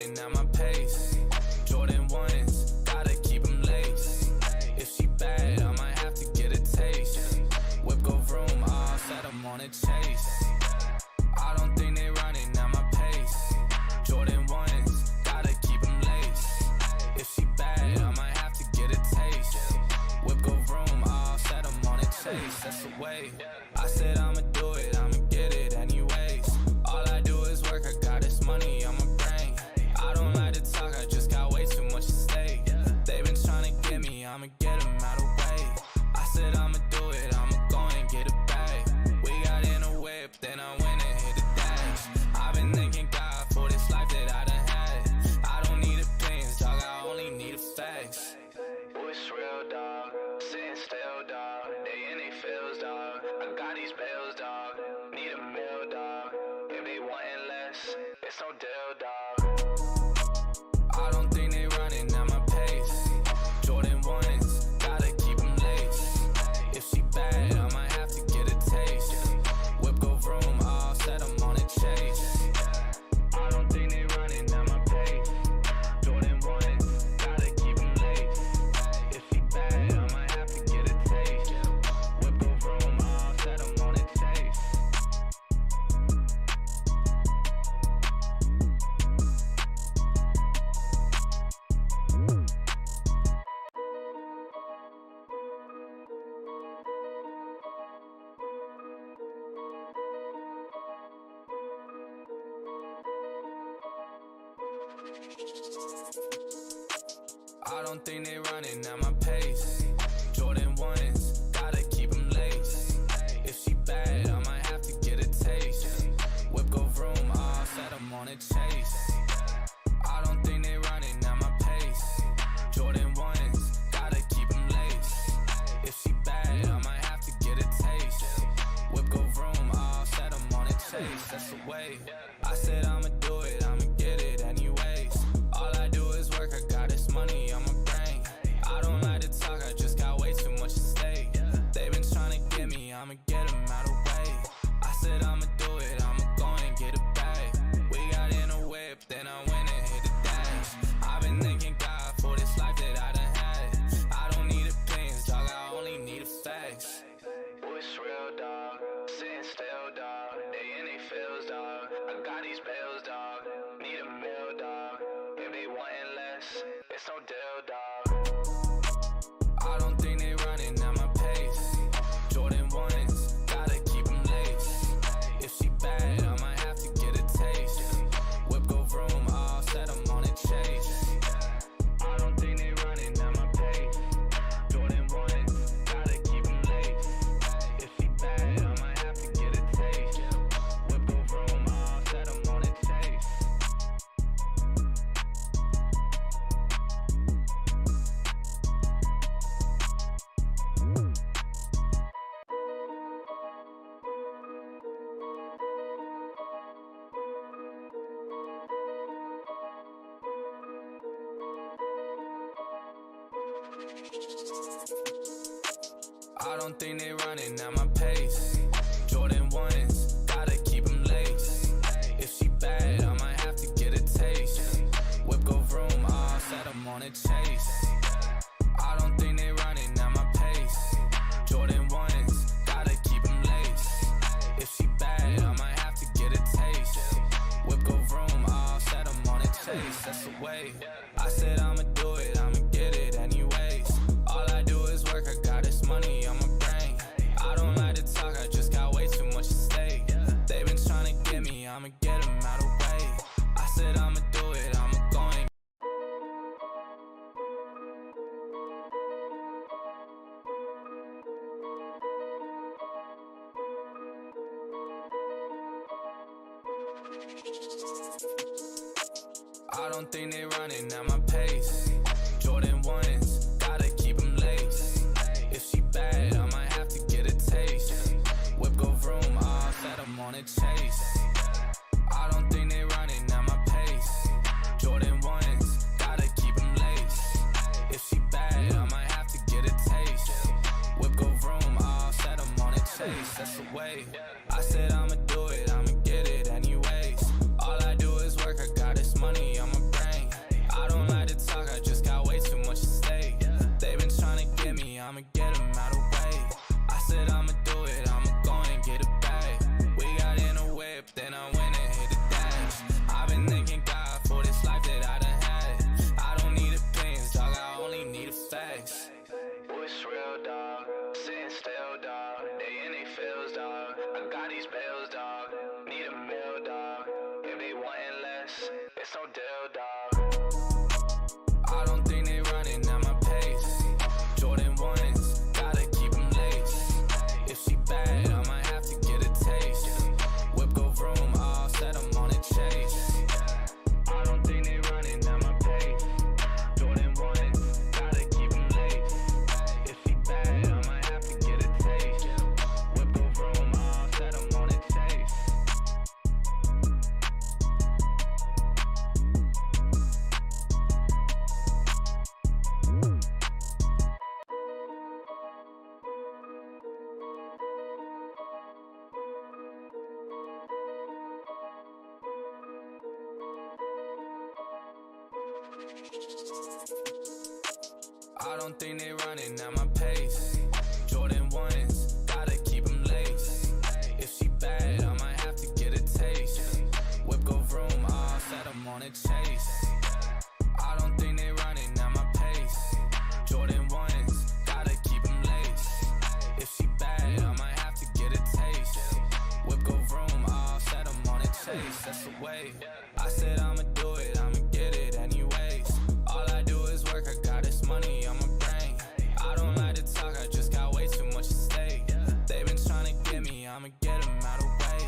running at my pace. Jordan 1s, gotta keep them laced. If she bad, I might have to get a taste. Whip go vroom, all set, I'm on a chase. I don't think they running at my pace. Jordan 1s, gotta keep them laced. If she bad, I might have to get a taste. Whip go vroom, all set, I'm on a chase. That's the way. I said I'ma do it, I'ma get it anyways. All I do is work, I got this money on my brain. I don't like to talk, I just got way too much at stake. They been tryna get me, I'ma get them out of the way. I said I'ma do it, I'ma go and get it back. We got in a whip, then I went and hit the dash. I've been thanking God for this life that I done had. I don't need opinions, dog, I only need the facts. Oh, it's real, dog. Sitting still, dog. They in they feels, dog. I got these bills, dog. Need a meal, dog. If they wantin' less, it's no deal, dog. I don't think they running at my pace. Jordan 1s, gotta keep them laced. If she bad, I might have to get a taste. Whip go vroom, all set, I'm on a chase. I don't think they running at my pace. Jordan 1s, gotta keep them laced. If she bad, I might have to get a taste. Whip go vroom, all set, I'm on a chase. I don't think they running at my pace. Jordan 1s, gotta keep them laced. If she bad, I might have to get a taste. Whip go vroom, all set, I'm on a chase. I don't think they running at my pace. Jordan 1s, gotta keep them laced. If she bad, I might have to get a taste. Whip go vroom, all set, I'm on a chase. That's the way. I said I'ma do it, I'ma get it anyways. All I do is work, I got this money on my brain. I don't like to talk, I just got way too much at stake. They been tryna get me, I'ma get them out of the way. I said I'ma do it, I'ma go and get it back. We got in a whip, then I went and hit the dash. I've been thanking God for this life that I done had. I don't need opinions, dog, I only need the facts. Oh, it's real, dog. Sitting still, dog. They in they feels, dog. I got these bills, dog. Need a meal, dog. If they wantin' less, it's no deal, dog. I don't think they running at my pace. Jordan 1s, gotta keep them laced. If she bad, I might have to get a taste. Whip go vroom, all set, I'm on a chase. I don't think they running at my pace. Jordan 1s, gotta keep them laced. If she bad, I might have to get a taste. Whip go vroom, all set, I'm on a chase. I don't think they running at my pace. Jordan 1s, gotta keep them laced. If she bad, I might have to get a taste. Whip go vroom, all set, I'm on a chase. I don't think they running at my pace. Jordan 1s, gotta keep them laced. If she bad, I might have to get a taste. Whip go vroom, all set, I'm on a chase. That's the way. I said I'ma do it, I'ma get it anyways. All I do is work, I got this money on my brain. I don't like to talk, I just got way too much at stake. They been tryna get me, I'ma get them out of the way. I said I'ma do it, I'ma go and I don't think they running at my pace. Jordan 1s, gotta keep them laced. If she bad, I might have to get a taste. Whip go vroom, all set, I'm on a chase. I don't think they running at my pace. Jordan 1s, gotta keep them laced. If she bad, I might have to get a taste. Whip go vroom, all set, I'm on a chase. That's the way. I said I'ma do it, I'ma get it anyways. All I do is work, I got this money on my brain. still, dog. I don't think they running at my pace. Jordan 1s, gotta keep them laced. If she bad, I might have to get a taste. Whip go vroom, I'll set them on a chase. I don't think they running at my pace. Jordan 1s, gotta keep them laced. If she bad, I might have to get a taste. Whip go vroom, I'll set them on a chase. I don't think they running at my pace. Jordan 1s, gotta keep them laced. If she bad, I might have to get a taste. Whip go vroom, I'll set them on a chase. I don't think they running at my pace. Jordan 1s, gotta keep them laced. If she bad, I might have to get a taste. Whip go vroom, I'll set them on a chase. That's the way. I said I'ma do it, I'ma get it anyways. All I do is work, I got this money on my brain. I don't like to talk, I just got way too much at stake. They been trying to get me, I'ma get them out of the way.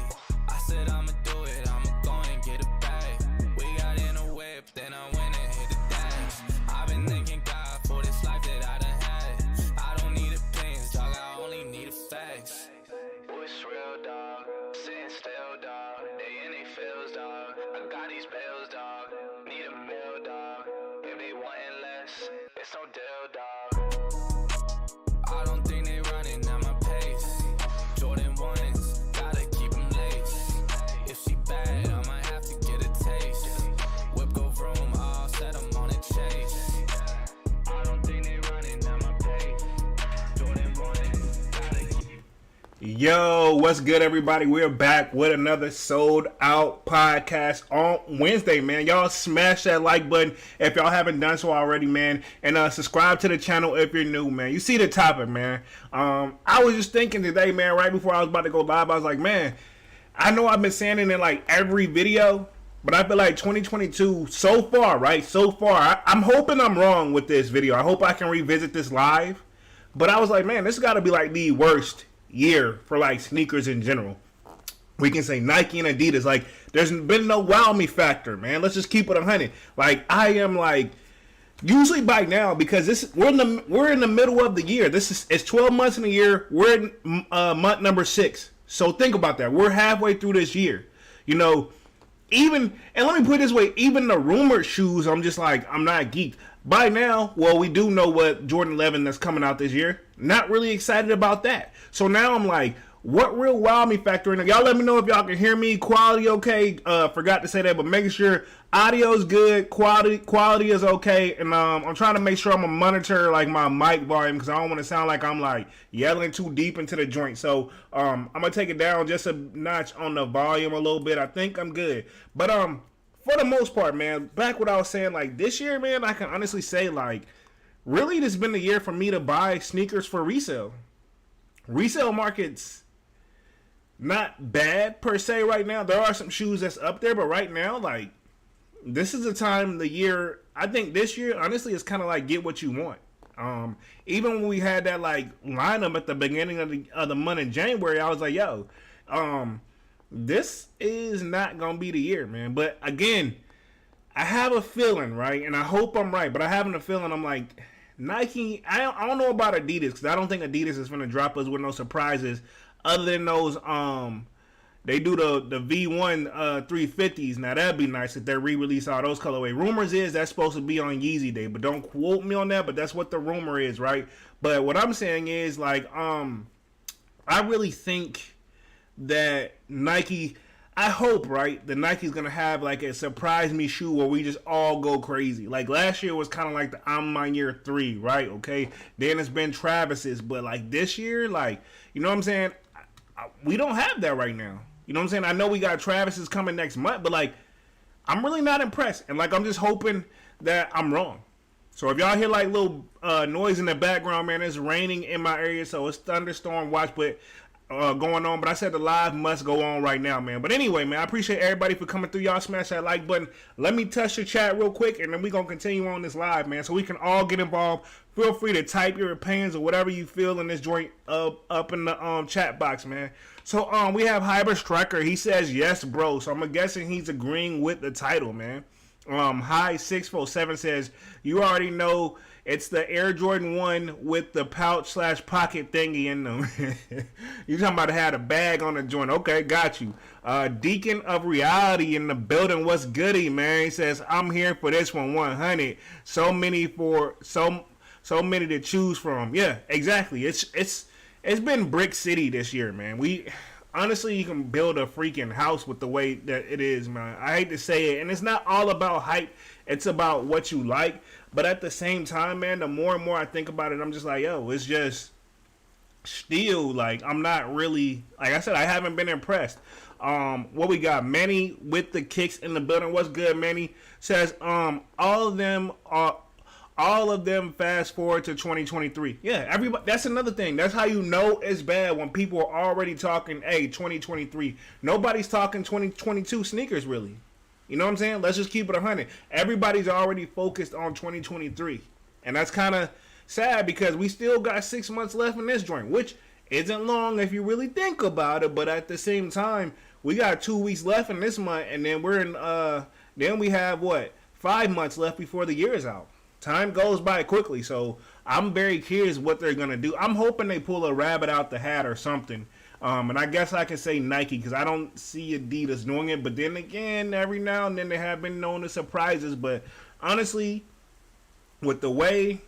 I said I'ma do it, I'ma go and get it back. We got in a whip, then I went and hit the dash. I've been thanking God for this life that I done had. I don't need opinions, dog, I only need the facts. Ooh, it's real, dog. Sitting still, dog. They in they feels, dog. I got these bills, dog. Need a meal, dog. If they wantin' less, it's no deal, dog. I don't think they running at my pace. Jordan 1s, gotta keep them laced. If she bad, I might have to get a taste. Whip go vroom, I'll set them on a chase. I don't think they running at my pace. Jordan 1s, gotta keep. Yo, what's good, everybody? We're back with another sold out podcast on Wednesday, man. Y'all smash that like button if y'all haven't done so already, man. And subscribe to the channel if you're new, man. You see the topic, man. I was just thinking today, man, right before I was about to go live, I was like, man, I know I've been saying it in like every video, but I feel like 2022 so far, right? So far, I'm hoping I'm wrong with this video. I hope I can revisit this live. But I was like, man, this got to be like the worst year for like sneakers in general. We can say Nike and Adidas, like there's been no wow me factor, man. Let's just keep it 100. Like I am like usually by now, because we're in the middle of the year. It's 12 months in a year. We're in month number 6. So think about that. We're halfway through this year. You know, and let me put it this way, even the rumored shoes, I'm just like, I'm not geeked. By now, well, we do know what Jordan 11 that's coming out this year. Not really excited about that. So now I'm like, what real wow me factor in? Y'all let me know if y'all can hear me. Quality okay. Forgot to say that, but making sure audio is good. Quality is okay. And I'm trying to make sure I'm gonna monitor like my mic volume, because I don't want to sound like I'm like yelling too deep into the joint. So I'm gonna take it down just a notch on the volume a little bit. I think I'm good. But for the most part, man, back what I was saying, like this year, man, I can honestly say like really this has been the year for me to buy sneakers for resale. Resale market's not bad per se right now. There are some shoes that's up there, but right now, like, this is the time of the year. I think this year, honestly, it's kind of like get what you want. Even when we had that like lineup at the beginning of the month in January, I was like, yo, this is not gonna be the year, man. But again, I have a feeling, right, and I hope I'm right, but I have a feeling I'm like Nike. I don't know about Adidas, because I don't think Adidas is gonna drop us with no surprises other than those. They do the V1 350s. Now that'd be nice if they re-release all those colorway. Rumors is that's supposed to be on YEEZY Day, but don't quote me on that. But that's what the rumor is, right? But what I'm saying is like I really think that Nike, I hope, right, that Nike's gonna have like a surprise me shoe where we just all go crazy. Like last year was kind of like the I'm my year 3, right? Okay, then it's been Travis's, but like this year, like, you know what I'm saying? We don't have that right now. You know what I'm saying? I know we got Travis's coming next month, but like I'm really not impressed, and like I'm just hoping that I'm wrong. So if y'all hear like little noise in the background, man, it's raining in my area, so it's thunderstorm watch. But going on, but I said the live must go on right now, man. But anyway, man, I appreciate everybody for coming through. Y'all smash that like button. Let me touch your chat real quick, and then we're going to continue on this live, man, so we can all get involved. Feel free to type your opinions or whatever you feel in this joint up in the chat box, man. So we have Hyper Striker. He says, yes, bro. So I'm guessing he's agreeing with the title, man. High 647 says, you already know it's the Air Jordan 1 with the pouch / pocket thingy in them. You talking about had a bag on the joint. Okay, got you. Deacon of Reality in the building. What's goody, man? He says, I'm here for this one, 100. So many to choose from. Yeah, exactly. It's been Brick City this year, man. Honestly, you can build a freaking house with the way that it is, man. I hate to say it, and it's not all about hype. It's about what you like. But at the same time, man, the more and more I think about it, I'm just like, yo, it's just still, like, I'm not really, like I said, I haven't been impressed. What we got? Manny with the kicks in the building. What's good, Manny? Says, all of them fast forward to 2023. Yeah, everybody. That's another thing. That's how you know it's bad when people are already talking, hey, 2023. Nobody's talking 2022 sneakers, really. You know what I'm saying? Let's just keep it 100. Everybody's already focused on 2023. And that's kind of sad because we still got 6 months left in this joint, which isn't long if you really think about it. But at the same time, we got 2 weeks left in this month, and then then we have, 5 months left before the year is out. Time goes by quickly, so I'm very curious what they're going to do. I'm hoping they pull a rabbit out the hat or something. And I guess I can say Nike because I don't see Adidas doing it. But then again, every now and then they have been known to surprises. But honestly, with the way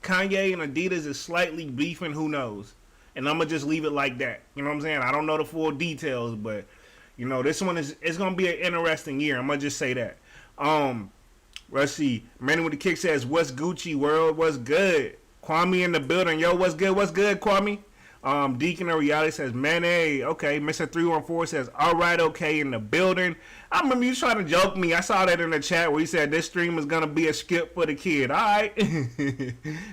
Kanye and Adidas is slightly beefing, who knows? And I'm going to just leave it like that. You know what I'm saying? I don't know the full details, but, you know, this one it's going to be an interesting year. I'm going to just say that. Let's see. Manny with the kick says, what's Gucci world? What's good? Kwame in the building. Yo, what's good? What's good, Kwame? Deacon of Reality says, man, hey, okay. Mr. 314 says, all right, okay, in the building. I remember you trying to joke me. I saw that in the chat where you said this stream is going to be a skip for the kid. All right.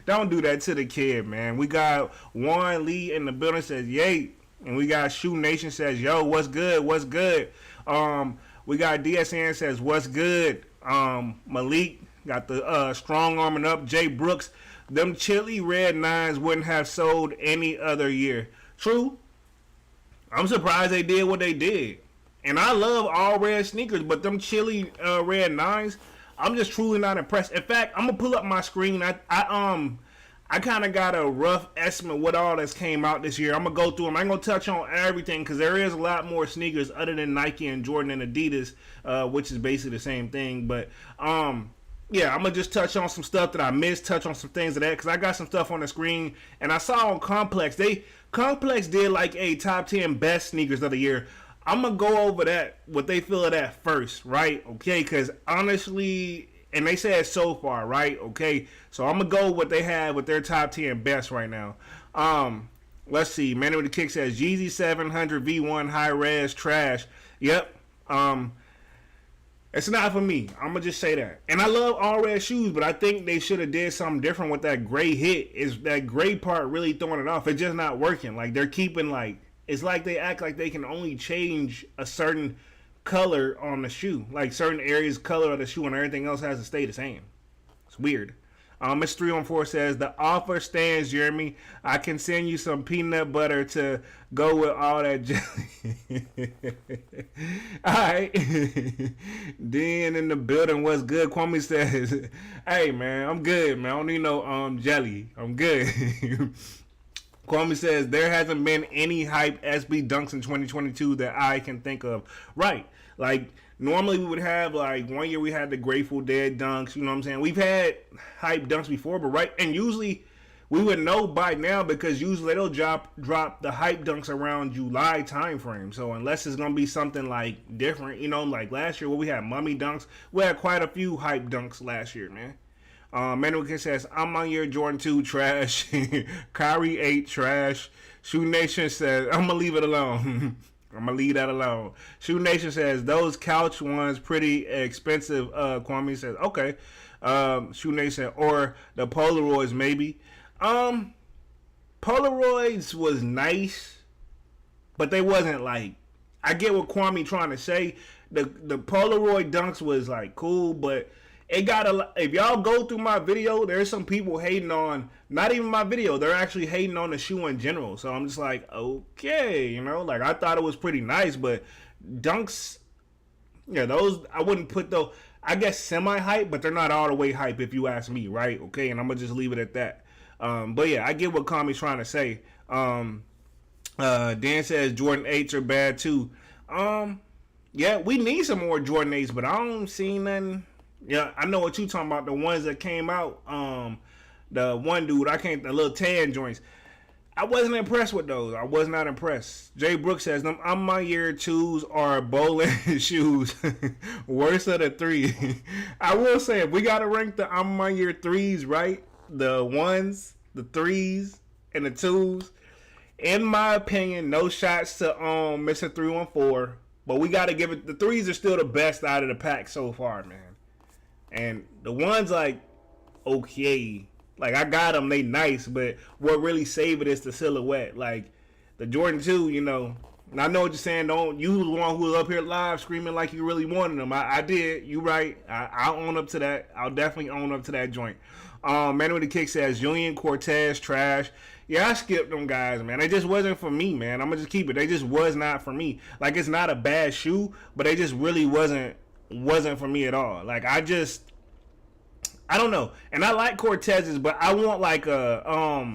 Don't do that to the kid, man. We got Warren Lee in the building says, yay. And we got Shoe Nation says, yo, what's good? What's good? We got DSN says, what's good? Malik got the strong arming up. Jay Brooks, them chili red 9s wouldn't have sold any other year. True. I'm surprised they did what they did. And I love all red sneakers, but them chili red 9s, I'm just truly not impressed. In fact, I'm gonna pull up my screen. I kind of got a rough estimate what all that's came out this year. I'm gonna go through them. I ain't gonna touch on everything because there is a lot more sneakers other than Nike and Jordan and Adidas, which is basically the same thing. But yeah, I'm gonna just touch on some stuff that I missed, touch on some things of that because I got some stuff on the screen and I saw on Complex. Complex did like a top 10 best sneakers of the year. I'm gonna go over that, what they feel of that first, right? Okay, because honestly, and they said so far, right? Okay, so I'm gonna go what they have with their top 10 best right now. Let's see. Manny with the kick says YEEZY 700 V1 high res trash. Yep. It's not for me. I'm gonna just say that. And I love all red shoes, but I think they should have did something different with that gray hit. Is that gray part really throwing it off? It's just not working. Like they're keeping it's like they act like they can only change a certain color on the shoe, like certain areas color of the shoe, and everything else has to stay the same. It's weird. Miss 314 says the offer stands, Jeremy. I can send you some peanut butter to go with all that jelly. All right. Dan in the building, what's good? Kwame says, hey man, I'm good, man. I don't need no jelly. I'm good. Kwame says there hasn't been any hype SB dunks in 2022 that I can think of. Right. Like normally we would have like 1 year we had the Grateful Dead dunks, you know what I'm saying? We've had hype dunks before, but right, and usually we would know by now because usually they'll drop the hype dunks around July time frame. So unless it's gonna be something like different, you know, like last year where we had mummy dunks, we had quite a few hype dunks last year, man. Manuel says, I'm on your Jordan 2 trash. Kyrie 8 trash. Shoe Nation says, I'm gonna leave it alone. I'm gonna leave that alone. Shoe Nation says those couch ones pretty expensive. Kwame says okay. Shoe Nation or the Polaroids maybe. Polaroids was nice, but they wasn't like. I get what Kwame trying to say. The Polaroid dunks was like cool, but it got a. If y'all go through my video, there's some people hating on not even my video. They're actually hating on the shoe in general. So I'm just like, okay, you know, like I thought it was pretty nice, but dunks, yeah, those I wouldn't put those. I guess semi-hype, but they're not all the way hype if you ask me, right? Okay, and I'm gonna just leave it at that. But yeah, I get what Kami's trying to say. Dan says Jordan 8s are bad too. Yeah, we need some more Jordan 8s, but I don't see nothing. Yeah, I know what you talking about. The ones that came out. The one dude, the little tan joints. I wasn't impressed with those. I was not impressed. Jay Brooks says, them on my year 2s are bowling shoes. Worst of the 3. I will say, if we got to rank the on my year 3s, right? The 1s, the 3s, and the 2s. In my opinion, no shots to Mr. 314. But we got to give it, the 3s are still the best out of the pack so far, man. And the ones, like, okay. Like, I got them, they nice, but what really save it is the silhouette. Like, the Jordan 2, you know, and I know what you're saying. Don't you was the one who was up here live screaming like you really wanted them. I did. You right. I'll own up to that. I'll definitely own up to that joint. Man with the Kick says, Union, Cortez, trash. Yeah, I skipped them guys, man. They just wasn't for me, man. I'm going to just keep it. They just was not for me. Like, it's not a bad shoe, but they just really wasn't for me at all. Like, I don't know. And I like Cortez's, but I want like a,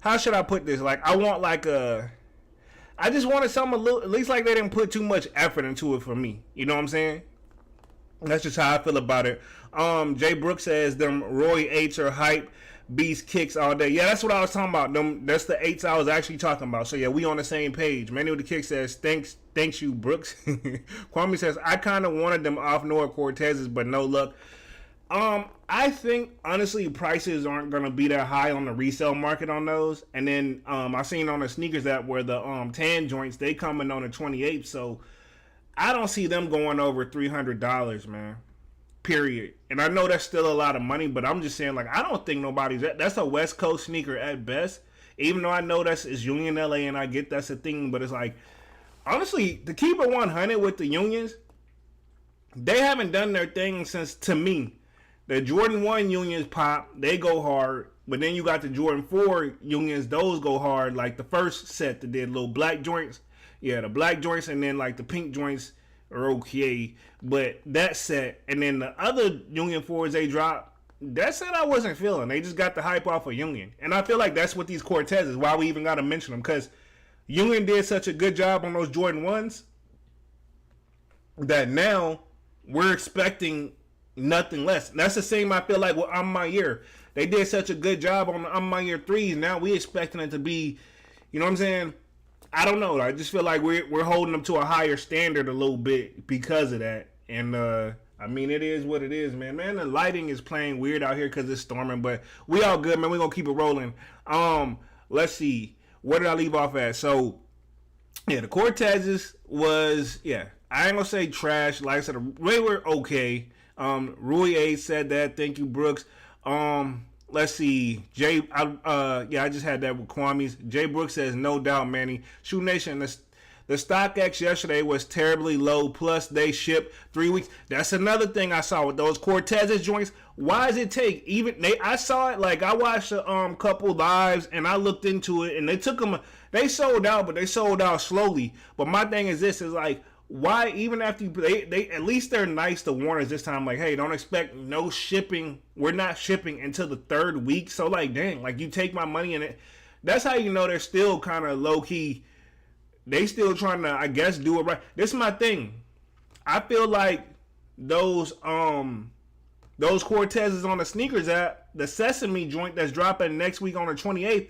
how should I put this? Like, I want like I just wanted something a little, at least like they didn't put too much effort into it for me. You know what I'm saying? That's just how I feel about it. Jay Brooks says, them Roy 8s are hype. Beast kicks all day. Yeah, that's what I was talking about. That's the 8s I was actually talking about. So yeah, we on the same page. Manny with the Kick says, thanks you, Brooks. Kwame says, I kind of wanted them off Noah Cortez's, but no luck. I think honestly prices aren't gonna be that high on the resale market on those. And then I seen on the sneakers that where the tan joints, they coming on the 28th, so I don't see them going over $300, man. Period. And I know that's still a lot of money, but I'm just saying, like, I don't think that's a West Coast sneaker at best. Even though I know it's Union LA and I get that's a thing, but it's like, honestly, to keep it 100 with the Unions, they haven't done their thing since, to me, the Jordan 1 Unions pop, they go hard, but then you got the Jordan 4 Unions, those go hard, like the first set that did little black joints. Yeah, the black joints, and then like the pink joints are okay, but that set, and then the other Union 4s they dropped, that set I wasn't feeling. They just got the hype off of Union, and I feel like that's what these Cortez is, why we even got to mention them, because Union did such a good job on those Jordan 1s that now we're expecting nothing less. And that's the same I feel like with On My Year. They did such a good job on the On My Year 3s. Now we expecting it to be, you know what I'm saying? I don't know. I just feel like we're holding them to a higher standard a little bit because of that. And I mean, it is what it is, man. Man, the lighting is playing weird out here because it's storming, but we all good, man. We're gonna keep it rolling. Let's see. Where did I leave off at? So yeah, the Cortezes was, yeah, I ain't gonna say trash. Like I said, they were okay. Rui A said that. Thank you, Brooks. Let's see. I just had that with Kwame's. Jay Brooks says, no doubt, Manny. Shoe Nation, the StockX yesterday was terribly low. Plus, they shipped 3 weeks. That's another thing I saw with those Cortez's joints. Why does it take I saw it, like, I watched a couple lives and I looked into it and they took them. They sold out, but they sold out slowly. But my thing is this, is like, why, even after they at least they're nice to warners this time, like, hey, don't expect no shipping. We're not shipping until the 3rd week. So like, dang, like, you take my money and that's how you know they're still kind of low key. They still trying to, I guess, do it right. This is my thing. I feel like those Cortezes on the sneakers app, the Sesame joint that's dropping next week on the 28th,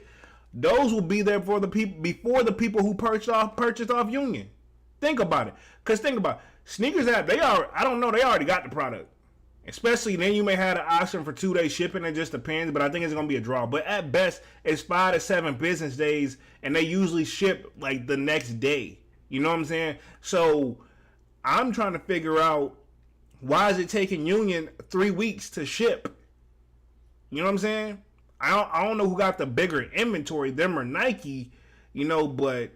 those will be there for the people before the people who purchased off Union. Think about it. Because think about it. Sneakers app, they already got the product. Especially then you may have an option for 2-day shipping. It just depends. But I think it's going to be a draw. But at best, it's 5 to 7 business days. And they usually ship like the next day. You know what I'm saying? So I'm trying to figure out, why is it taking Union 3 weeks to ship? You know what I'm saying? I don't know who got the bigger inventory, them or Nike. You know, but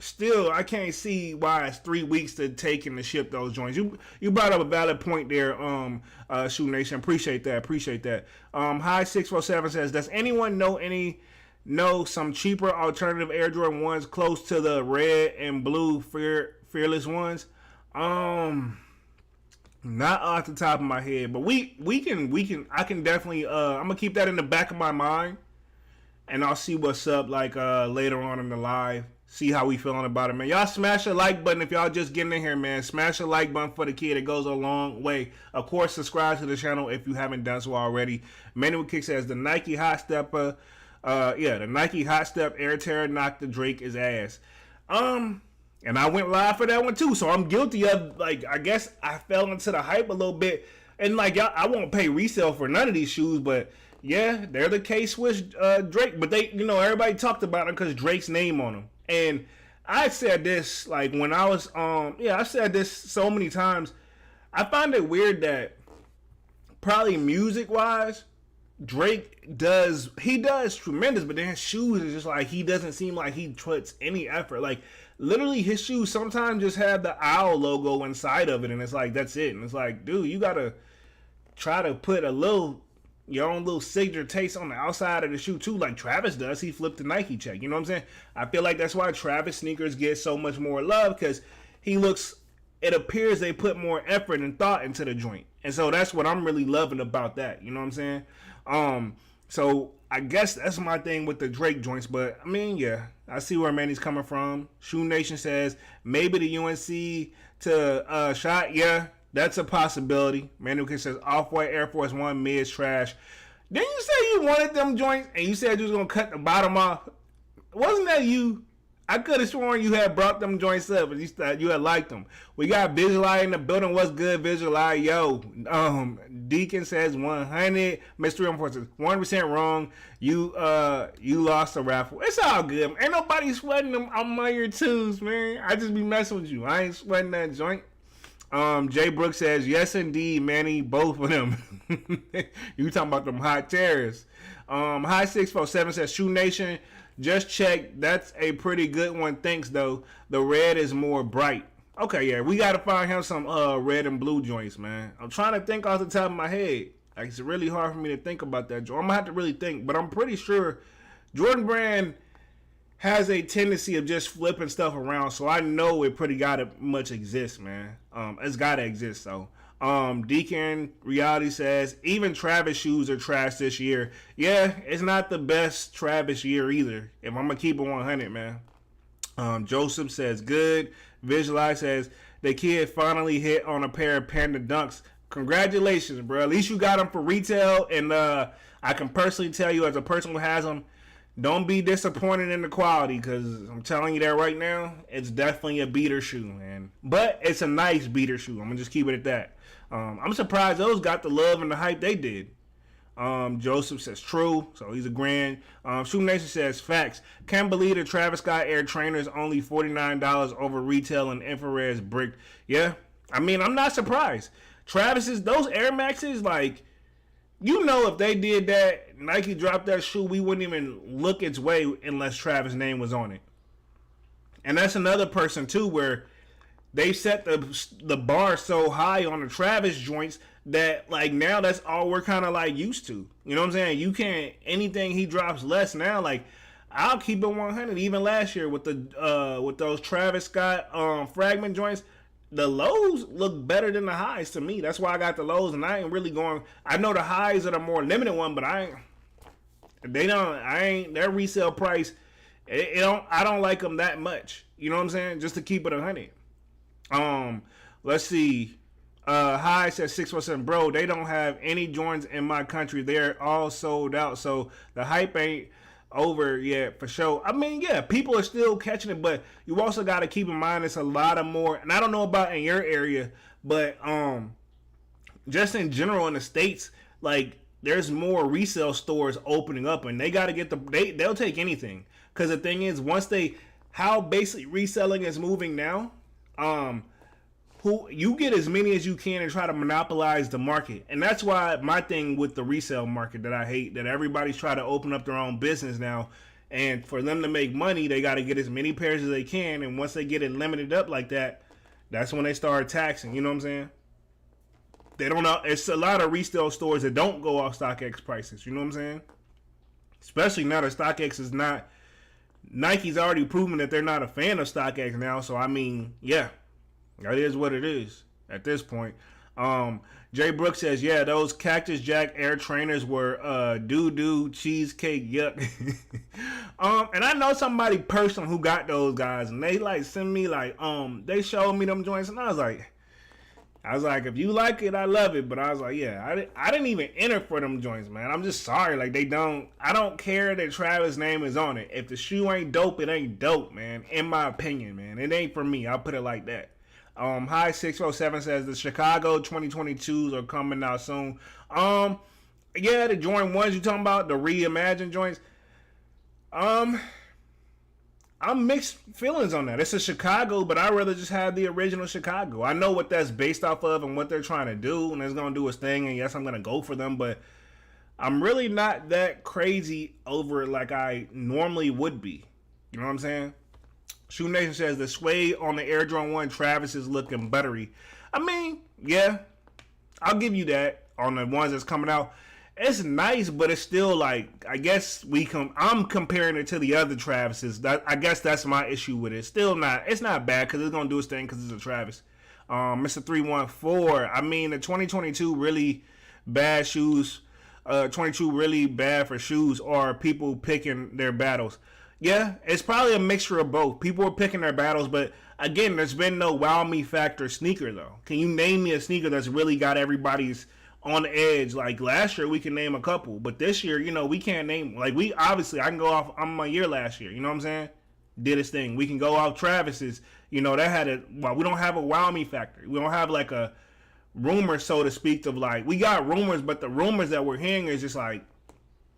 still, I can't see why it's 3 weeks to take and to ship those joints. You brought up a valid point there, Shoe Nation. Appreciate that. High 647 says, does anyone know some cheaper alternative Air Jordan 1s close to the red and blue Fearless ones? Not off the top of my head, but I can definitely I'm gonna keep that in the back of my mind, and I'll see what's up like later on in the live. See how we feeling about it, man. Y'all smash the like button if y'all just getting in here, man. Smash the like button for the kid. It goes a long way. Of course, subscribe to the channel if you haven't done so already. Manuel Kick says the Nike Hot Stepper, the Nike Hot Step Air Terror knocked the Drake his ass. And I went live for that one too, so I'm guilty of, like, I guess I fell into the hype a little bit. And like, I won't pay resale for none of these shoes, but yeah, they're the K-Swiss Drake. But they, everybody talked about them because Drake's name on them. And I said this, like, when I was, I said this so many times. I find it weird that probably music-wise, Drake does tremendous, but then his shoes is just like, he doesn't seem like he puts any effort. Like, literally, his shoes sometimes just have the owl logo inside of it, and it's like, that's it. And it's like, dude, you gotta try to put your own little signature taste on the outside of the shoe too, like Travis does. He flipped the Nike check, you know what I'm saying? I feel like that's why Travis sneakers get so much more love, because it appears they put more effort and thought into the joint. And so that's what I'm really loving about that, you know what I'm saying? So I guess that's my thing with the Drake joints, but I mean, yeah, I see where Manny's coming from. Shoe Nation says maybe the UNC to shot, yeah, that's a possibility. Manuel says Off-White Air Force One mid trash. Didn't you say you wanted them joints and you said you was gonna cut the bottom off? Wasn't that you? I could have sworn you had brought them joints up and you had liked them. We got Visual Eye in the building. What's good, Visual Eye? Yo, Deacon says 100. Mystery says 100% wrong. You lost a raffle. It's all good. Ain't nobody sweating them on my ear twos, man. I just be messing with you. I ain't sweating that joint. Jay Brooks says, yes, indeed, Manny, both of them. You talking about them hot terrors. High 647 says, Shoe Nation, just check. That's a pretty good one. Thanks, though. The red is more bright. Okay, yeah, we got to find him some red and blue joints, man. I'm trying to think off the top of my head. Like, it's really hard for me to think about that joint. I'm going to have to really think, but I'm pretty sure Jordan Brand has a tendency of just flipping stuff around, so I know it pretty gotta much exist, man. It's gotta exist, though. Deacon Reality says, even Travis shoes are trash this year. Yeah, it's not the best Travis year either, if I'm gonna keep it 100, man. Joseph says, good. Visualize says, the kid finally hit on a pair of Panda Dunks. Congratulations, bro. At least you got them for retail, and I can personally tell you, as a person who has them, don't be disappointed in the quality, because I'm telling you that right now, it's definitely a beater shoe, man. But it's a nice beater shoe. I'm going to just keep it at that. I'm surprised those got the love and the hype they did. Joseph says true, so he's agreeing. Shoe Nation says facts. Can't believe the Travis Scott Air Trainer is only $49 over retail and infrared's brick. Yeah, I mean, I'm not surprised. Travis's, those Air Maxes, like, if they did that, Nike dropped that shoe, we wouldn't even look its way unless Travis' name was on it. And that's another person, too, where they set the bar so high on the Travis joints that, like, now that's all we're kind of, like, used to. You know what I'm saying? You can't, anything he drops less now, like, I'll keep it 100. Even last year with those Travis Scott fragment joints, the lows look better than the highs to me. That's why I got the lows, and I ain't really going. I know the highs are the more limited one, but their resale price. I don't like them that much. You know what I'm saying? Just to keep it 100. Let's see. High says 617. Bro, they don't have any joints in my country. They're all sold out. So the hype ain't over yet, for sure. I mean, yeah, people are still catching it, but you also got to keep in mind it's a lot of more, and I don't know about in your area, but just in general in the States, like, there's more resale stores opening up, and they got to get they'll take anything, because the thing is, how basically reselling is moving now, you get as many as you can and try to monopolize the market. And that's why my thing with the resale market that I hate, that everybody's trying to open up their own business now, And for them to make money, they got to get as many pairs as they can. And once they get it limited up like that, that's when they start taxing. You know what I'm saying? They don't know. It's a lot of resale stores that don't go off StockX prices. You know what I'm saying? Especially now that StockX is not. Nike's already proven that they're not a fan of StockX now. So, I mean, yeah. That is what it is at this point. Jay Brooks says, yeah, those Cactus Jack Air trainers were doo-doo, cheesecake, yuck. And I know somebody personal who got those guys, and they like send me like they showed me them joints, and I was like, if you like it, I love it. But I was like, yeah, I didn't even enter for them joints, man. I'm just sorry. Like, I don't care that Travis' name is on it. If the shoe ain't dope, it ain't dope, man. In my opinion, man. It ain't for me. I'll put it like that. High 607 says the Chicago 2022s are coming out soon. Yeah, the Jordan 1s you talking about, the reimagined joints. I'm mixed feelings on that. It's a Chicago, but I'd rather just have the original Chicago. I know what that's based off of and what they're trying to do, and it's going to do its thing, and yes, I'm going to go for them, but I'm really not that crazy over it like I normally would be. You know what I'm saying? Shoe Nation says the suede on the Air Jordan 1 Travis is looking buttery. I mean, yeah, I'll give you that on the ones that's coming out. It's nice, but it's still like, I guess I'm comparing it to the other Travises. I guess that's my issue with it. It's not bad because it's going to do its thing because it's a Travis. Mr. 314, I mean, the 2022 really bad shoes, 22 really bad for shoes, or people picking their battles. Yeah, it's probably a mixture of both. People are picking their battles, but again, there's been no wow me factor sneaker, though. Can you name me a sneaker that's really got everybody's on the edge? Like last year, we can name a couple, but this year, we can't name. Like I can go off on my year last year. You know what I'm saying? Did its thing. We can go off Travis's. That had we don't have a wow me factor. We don't have like a rumor, so to speak, of like we got rumors, but the rumors that we're hearing is just like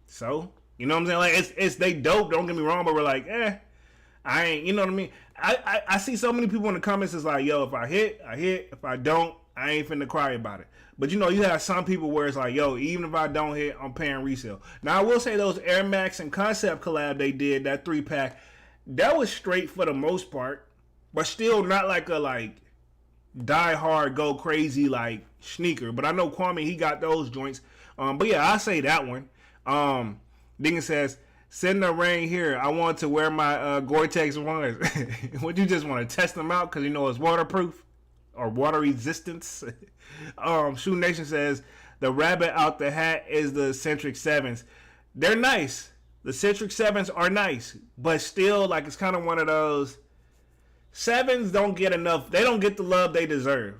so. You know what I'm saying? Like it's they dope. Don't get me wrong, but we're like, I ain't. You know what I mean? I see so many people in the comments is like, yo, if I hit, I hit. If I don't, I ain't finna cry about it. But you have some people where it's like, yo, even if I don't hit, I'm paying resale. Now I will say those Air Max and Concept collab they did, that 3-pack, that was straight for the most part, but still not like a die hard, go crazy like sneaker. But I know Kwame, he got those joints. But yeah, I say that one. Dingan says, send the rain here. I want to wear my Gore-Tex ones. Would you just want to test them out because it's waterproof or water resistance? Shoe Nation says, the rabbit out the hat is the Centric 7s. They're nice. The Centric 7s are nice, but still, it's kind of one of those 7s don't get enough. They don't get the love they deserve.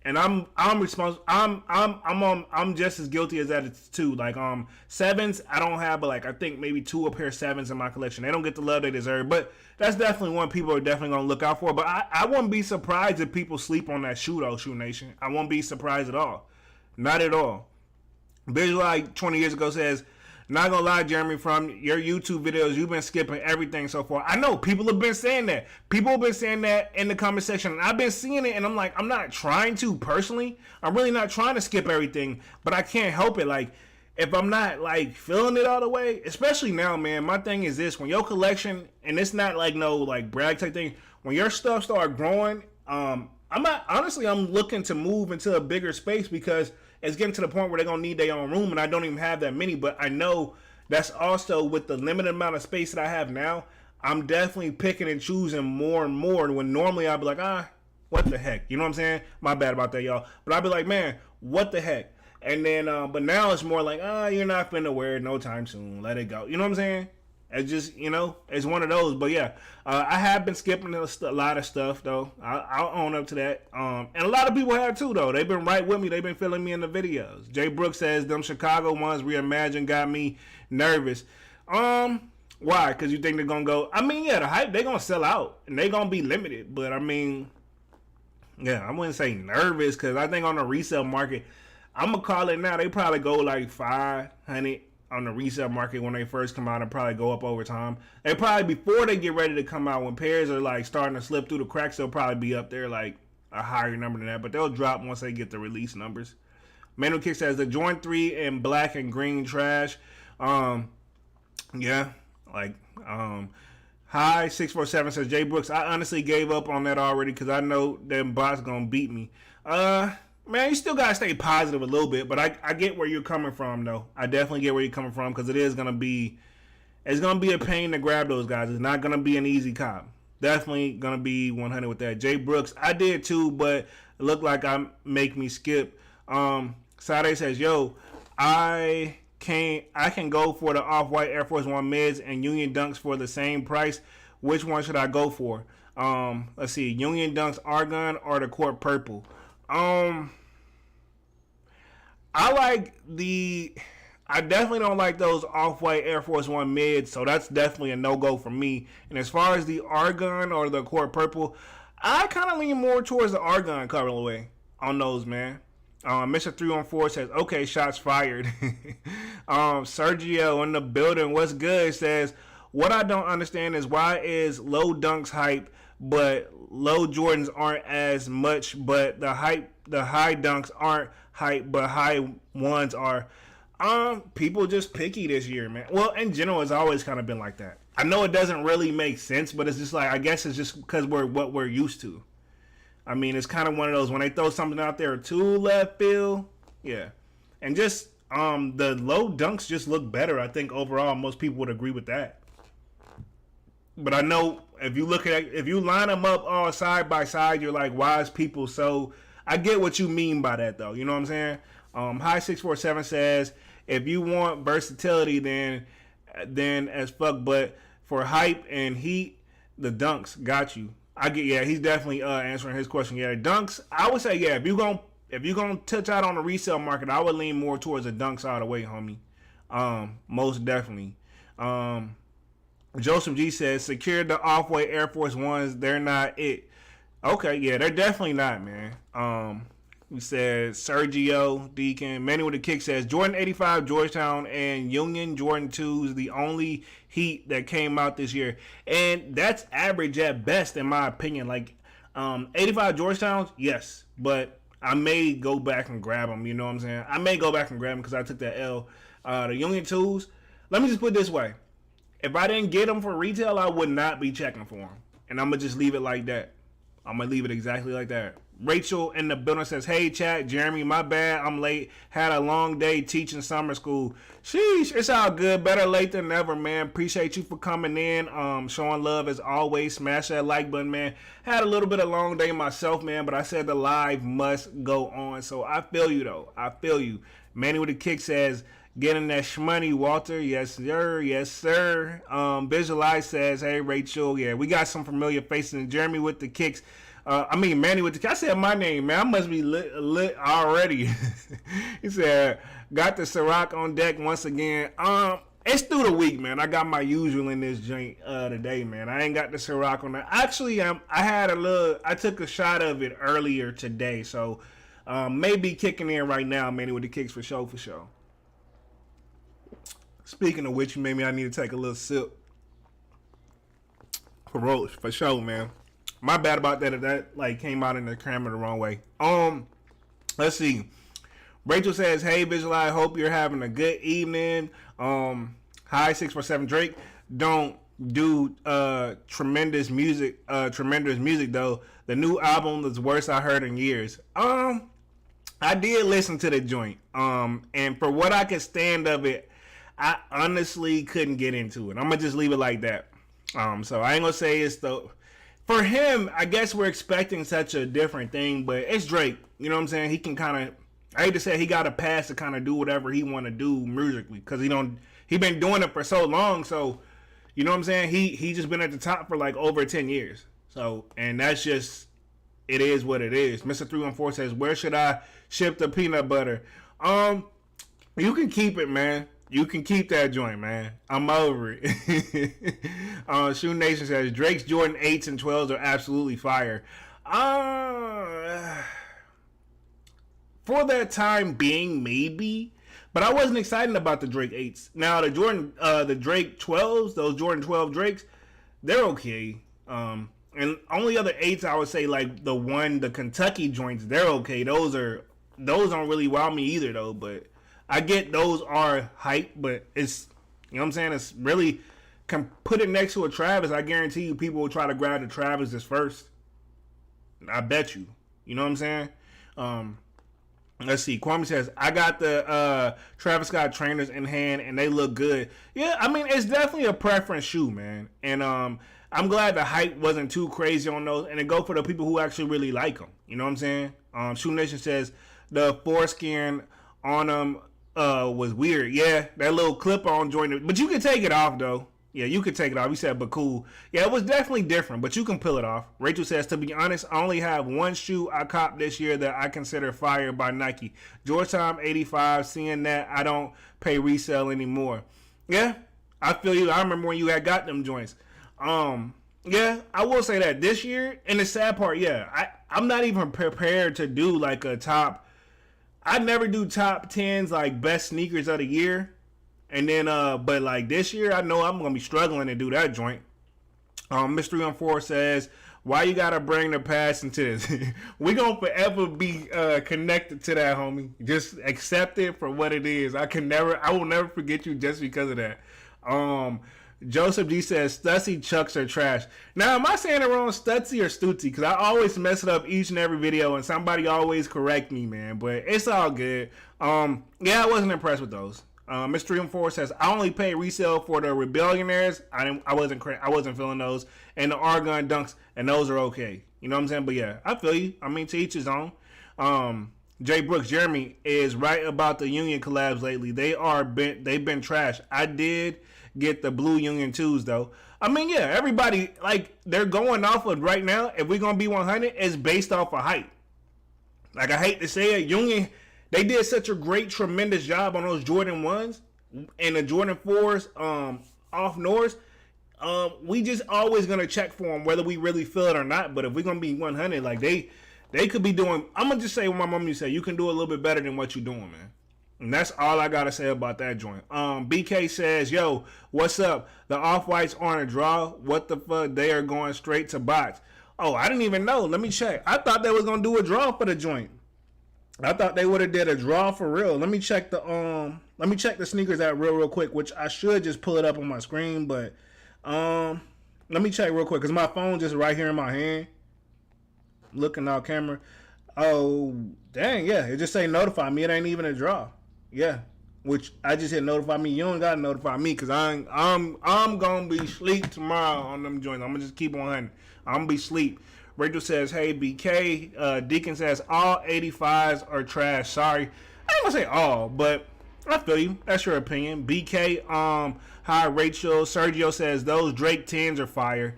And I'm responsible. I'm just as guilty as that. It's too. 7s, I don't have, but I think maybe 2 pair of 7s in my collection. They don't get the love they deserve, but that's definitely one people are definitely gonna look out for. But I wouldn't be surprised if people sleep on that shoe though, Shoe Nation. I won't be surprised at all, not at all. Visual 20 years ago says, not gonna lie, Jeremy, from your YouTube videos, you've been skipping everything so far. I know people have been saying that. People have been saying that in the comment section, and I've been seeing it, and I'm like, I'm not trying to personally. I'm really not trying to skip everything, but I can't help it. If I'm not feeling it all the way, especially now, man. My thing is this: when your collection, and it's not no brag type thing. When your stuff start growing, I'm looking to move into a bigger space because it's getting to the point where they're going to need their own room, and I don't even have that many, but I know that's also with the limited amount of space that I have now, I'm definitely picking and choosing more and more when normally I'd be like, what the heck? You know what I'm saying? My bad about that, y'all. But I'd be like, man, what the heck? And then, but now it's more like, you're not finna wear it no time soon. Let it go. You know what I'm saying? It's just, it's one of those. But yeah, I have been skipping a lot of stuff, though. I'll own up to that. And a lot of people have, too, though. They've been right with me. They've been filling me in the videos. Jay Brooks says, them Chicago ones reimagined got me nervous. Why? Because you think they're going to go... I mean, yeah, the hype, they're going to sell out. And they're going to be limited. But, I mean... Yeah, I wouldn't say nervous, because I think on the resale market, I'm going to call it now, they probably go 500 on the resale market when they first come out and probably go up over time. They probably, before they get ready to come out, when pairs are starting to slip through the cracks, they'll probably be up there a higher number than that, but they'll drop once they get the release numbers. Manuel Kick says the Jordan 3 in black and green trash. Yeah, Like, Hi 647 says Jay Brooks. I honestly gave up on that already because I know them bots gonna beat me. Man, you still gotta stay positive a little bit, but I get where you're coming from, though. I definitely get where you're coming from because it's gonna be a pain to grab those guys. It's not gonna be an easy cop. Definitely gonna be 100 with that. Jay Brooks, I did too, but it looked like I make me skip. Sade says, yo, I can go for the off-white Air Force One mids and Union Dunks for the same price. Which one should I go for? Let's see, Union Dunks Argon or the Court Purple. I definitely don't like those off-white Air Force One mids, so that's definitely a no-go for me. And as far as the Argon or the Court Purple, I kind of lean more towards the Argon colorway on those, man. Mr. 314 says, okay, shots fired. Sergio in the building, what's good, says, what I don't understand is why is low dunks hype, but low Jordans aren't as much, but the high dunks aren't hype, but high ones are. People just picky this year, man. Well, in general, it's always kind of been like that. I know it doesn't really make sense, but it's just like, I guess it's just because what we're used to. I mean, it's kind of one of those, when they throw something out there too left field, yeah. And just, the low dunks just look better. I think overall, most people would agree with that. But I know if you line them up all side by side, you're like, why is people so, I get what you mean by that though. You know what I'm saying? High 647 says, if you want versatility, then as fuck, but for hype and heat, the dunks got you. He's definitely answering his question. Yeah, dunks, I would say, yeah, if you're gonna touch out on the resale market, I would lean more towards the dunks all the way, homie. Most definitely. Joseph G says, secure the off-white Air Force Ones, they're not it. Okay, yeah, they're definitely not, man. He says, Sergio Deacon, Manny with the kick says, Jordan 85 Georgetown and Union Jordan 2s the only heat that came out this year. And that's average at best, in my opinion. Like, 85 Georgetowns, yes. But I may go back and grab them, you know what I'm saying? I may go back and grab them because I took that L. The Union 2s, let me just put it this way. If I didn't get them for retail, I would not be checking for them. And I'm going to just leave it like that. I'm going to leave it exactly like that. Rachel in the building says, hey, chat, Jeremy, my bad. I'm late. Had a long day teaching summer school. Sheesh, it's all good. Better late than never, man. Appreciate you for coming in. Showing love as always. Smash that like button, man. Had a little bit of long day myself, man, but I said the live must go on. So I feel you, though. I feel you. Manny with the kick says, getting that shmoney, Walter. Yes, sir. Yes, sir. Visualize says, hey, Rachel. Yeah, we got some familiar faces. And Jeremy with the kicks. Manny with the... I said my name, man. I must be lit already. He said, got the Ciroc on deck once again. It's through the week, man. I got my usual in this joint today, man. I ain't got the Ciroc on that. Actually, I took a shot of it earlier today, so maybe kicking in right now, Manny with the kicks for sure. Speaking of which, maybe I need to take a little sip. For sure, man. My bad about that. If that like came out in the camera the wrong way. Let's see. Rachel says, "Hey, Visualize. Hope you're having a good evening. Hi 647 Drake. Don't do tremendous music. Tremendous music though. The new album is worst I heard in years. I did listen to the joint. And for what I could stand of it, I honestly couldn't get into it. I'm gonna just leave it like that. So I ain't gonna say it's the. For him, I guess we're expecting such a different thing, but it's Drake. You know what I'm saying? He can kind of, I hate to say, he got a pass to kind of do whatever he want to do musically because he been doing it for so long. So, you know what I'm saying? He just been at the top for like over 10 years. So, and that's just, it is what it is. Mr. 314 says, where should I ship the peanut butter? You can keep it, man. You can keep that joint, man. I'm over it. Shoe Nation says, Drake's Jordan 8s and 12s are absolutely fire. For that time being, maybe. But I wasn't excited about the Drake 8s. Now, the Drake 12s, those Jordan 12 Drakes, they're okay. And only other 8s, I would say, like the Kentucky joints, they're okay. Those don't really wow me either, though, but I get those are hype, but it's, you know what I'm saying? It's really can put it next to a Travis, I guarantee you people will try to grab the Travis's first. I bet you. You know what I'm saying? Let's see. Kwame says, I got the Travis Scott trainers in hand and they look good. Yeah, I mean, it's definitely a preference shoe, man. And I'm glad the hype wasn't too crazy on those. And it go for the people who actually really like them. You know what I'm saying? Shoe Nation says, the foreskin on them was weird. Yeah, that little clip-on joint. But you can take it off, though. Yeah, you could take it off. You said, but cool. Yeah, it was definitely different, but you can peel it off. Rachel says, to be honest, I only have one shoe I copped this year that I consider fire by Nike. Georgetown 85. Seeing that, I don't pay resale anymore. Yeah, I feel you. I remember when you had got them joints. Yeah, I will say that this year, and the sad part, yeah, I'm not even prepared to do like a top. I never do top 10s like best sneakers of the year. And then, but like this year, I know I'm going to be struggling to do that joint. Mystery on 4 says, why you got to bring the past into this? We going to forever be connected to that, homie. Just accept it for what it is. I will never forget you just because of that. Joseph G says, Stussy chucks are trash. Now, am I saying it wrong, Stutsy or Stutzy? Because I always mess it up each and every video, and somebody always correct me, man. But it's all good. Yeah, I wasn't impressed with those. Mystery on 4 says, I only pay resale for the Rebellionaires. I wasn't feeling those. And the Argon Dunks, and those are okay. You know what I'm saying? But yeah, I feel you. I mean, to each his own. Jay Brooks, Jeremy is right about the Union collabs lately. They've been trash. I did get the blue Union 2s though. I mean, yeah, everybody, like, they're going off of right now, if we're going to be 100, it's based off of hype. Like, I hate to say it, Union, they did such a great, tremendous job on those Jordan 1s and the Jordan 4s off North. We just always going to check for them, whether we really feel it or not. But if we're going to be 100, like, they could be doing, I'm going to just say what my mom used to say, you can do a little bit better than what you're doing, man. And that's all I got to say about that joint. BK says, yo, what's up? The Off-Whites aren't a draw. What the fuck? They are going straight to box. Oh, I didn't even know. Let me check. I thought they was going to do a draw for the joint. I thought they would have did a draw for real. Let me check the sneakers out real quick, which I should just pull it up on my screen, but let me check real quick because my phone just right here in my hand. Looking out camera. Oh, dang, yeah. It just say notify me. It ain't even a draw. Yeah. Which I just hit notify me. You don't gotta notify me because I'm gonna be sleep tomorrow on them joints. I'm gonna just keep on. I'm gonna be sleep. Rachel says, hey, BK. Deacon says, all 85s are trash. Sorry. I ain't gonna say all, but I feel you. That's your opinion. BK, hi, Rachel. Sergio says, those Drake 10s are fire.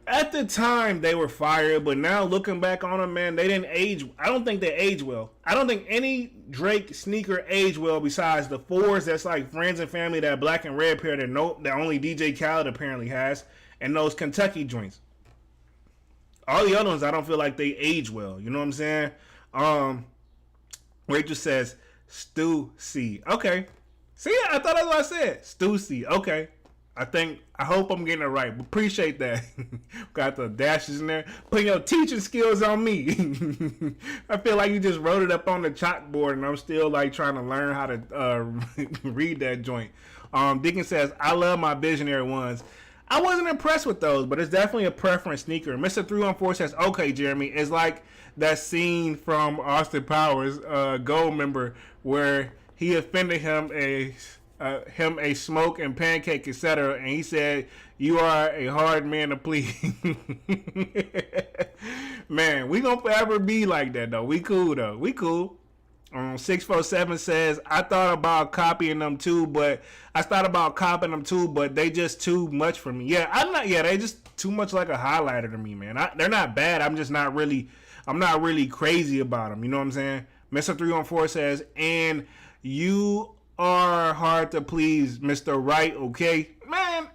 At the time, they were fire, but now looking back on them, man, they didn't age. I don't think they age well. I don't think any Drake sneaker age well besides the 4s that's like Friends and Family, that black and red pair that only DJ Khaled apparently has, and those Kentucky joints. All the other ones, I don't feel like they age well. You know what I'm saying? Rachel says, Stu C. Okay. See, I thought that's what I said. Stu C. Okay. I hope I'm getting it right. Appreciate that. Got the dashes in there. Putting your teaching skills on me. I feel like you just wrote it up on the chalkboard and I'm still like trying to learn how to read that joint. Deacon says, I love my visionary ones. I wasn't impressed with those, but it's definitely a preference sneaker. Mr. 314 says, okay, Jeremy, it's like that scene from Austin Powers, Gold Member, where he offended him a smoke and pancake, etc. And he said, you are a hard man to please. Man, we gonna forever be like that, though. We cool, though. We cool. 647 says, I thought about copying them too, but they just too much for me. Yeah, they just too much like a highlighter to me, man. They're not bad. I'm not really crazy about them. You know what I'm saying? Mr. 314 says, and you are hard to please, Mr. Right, okay? Man,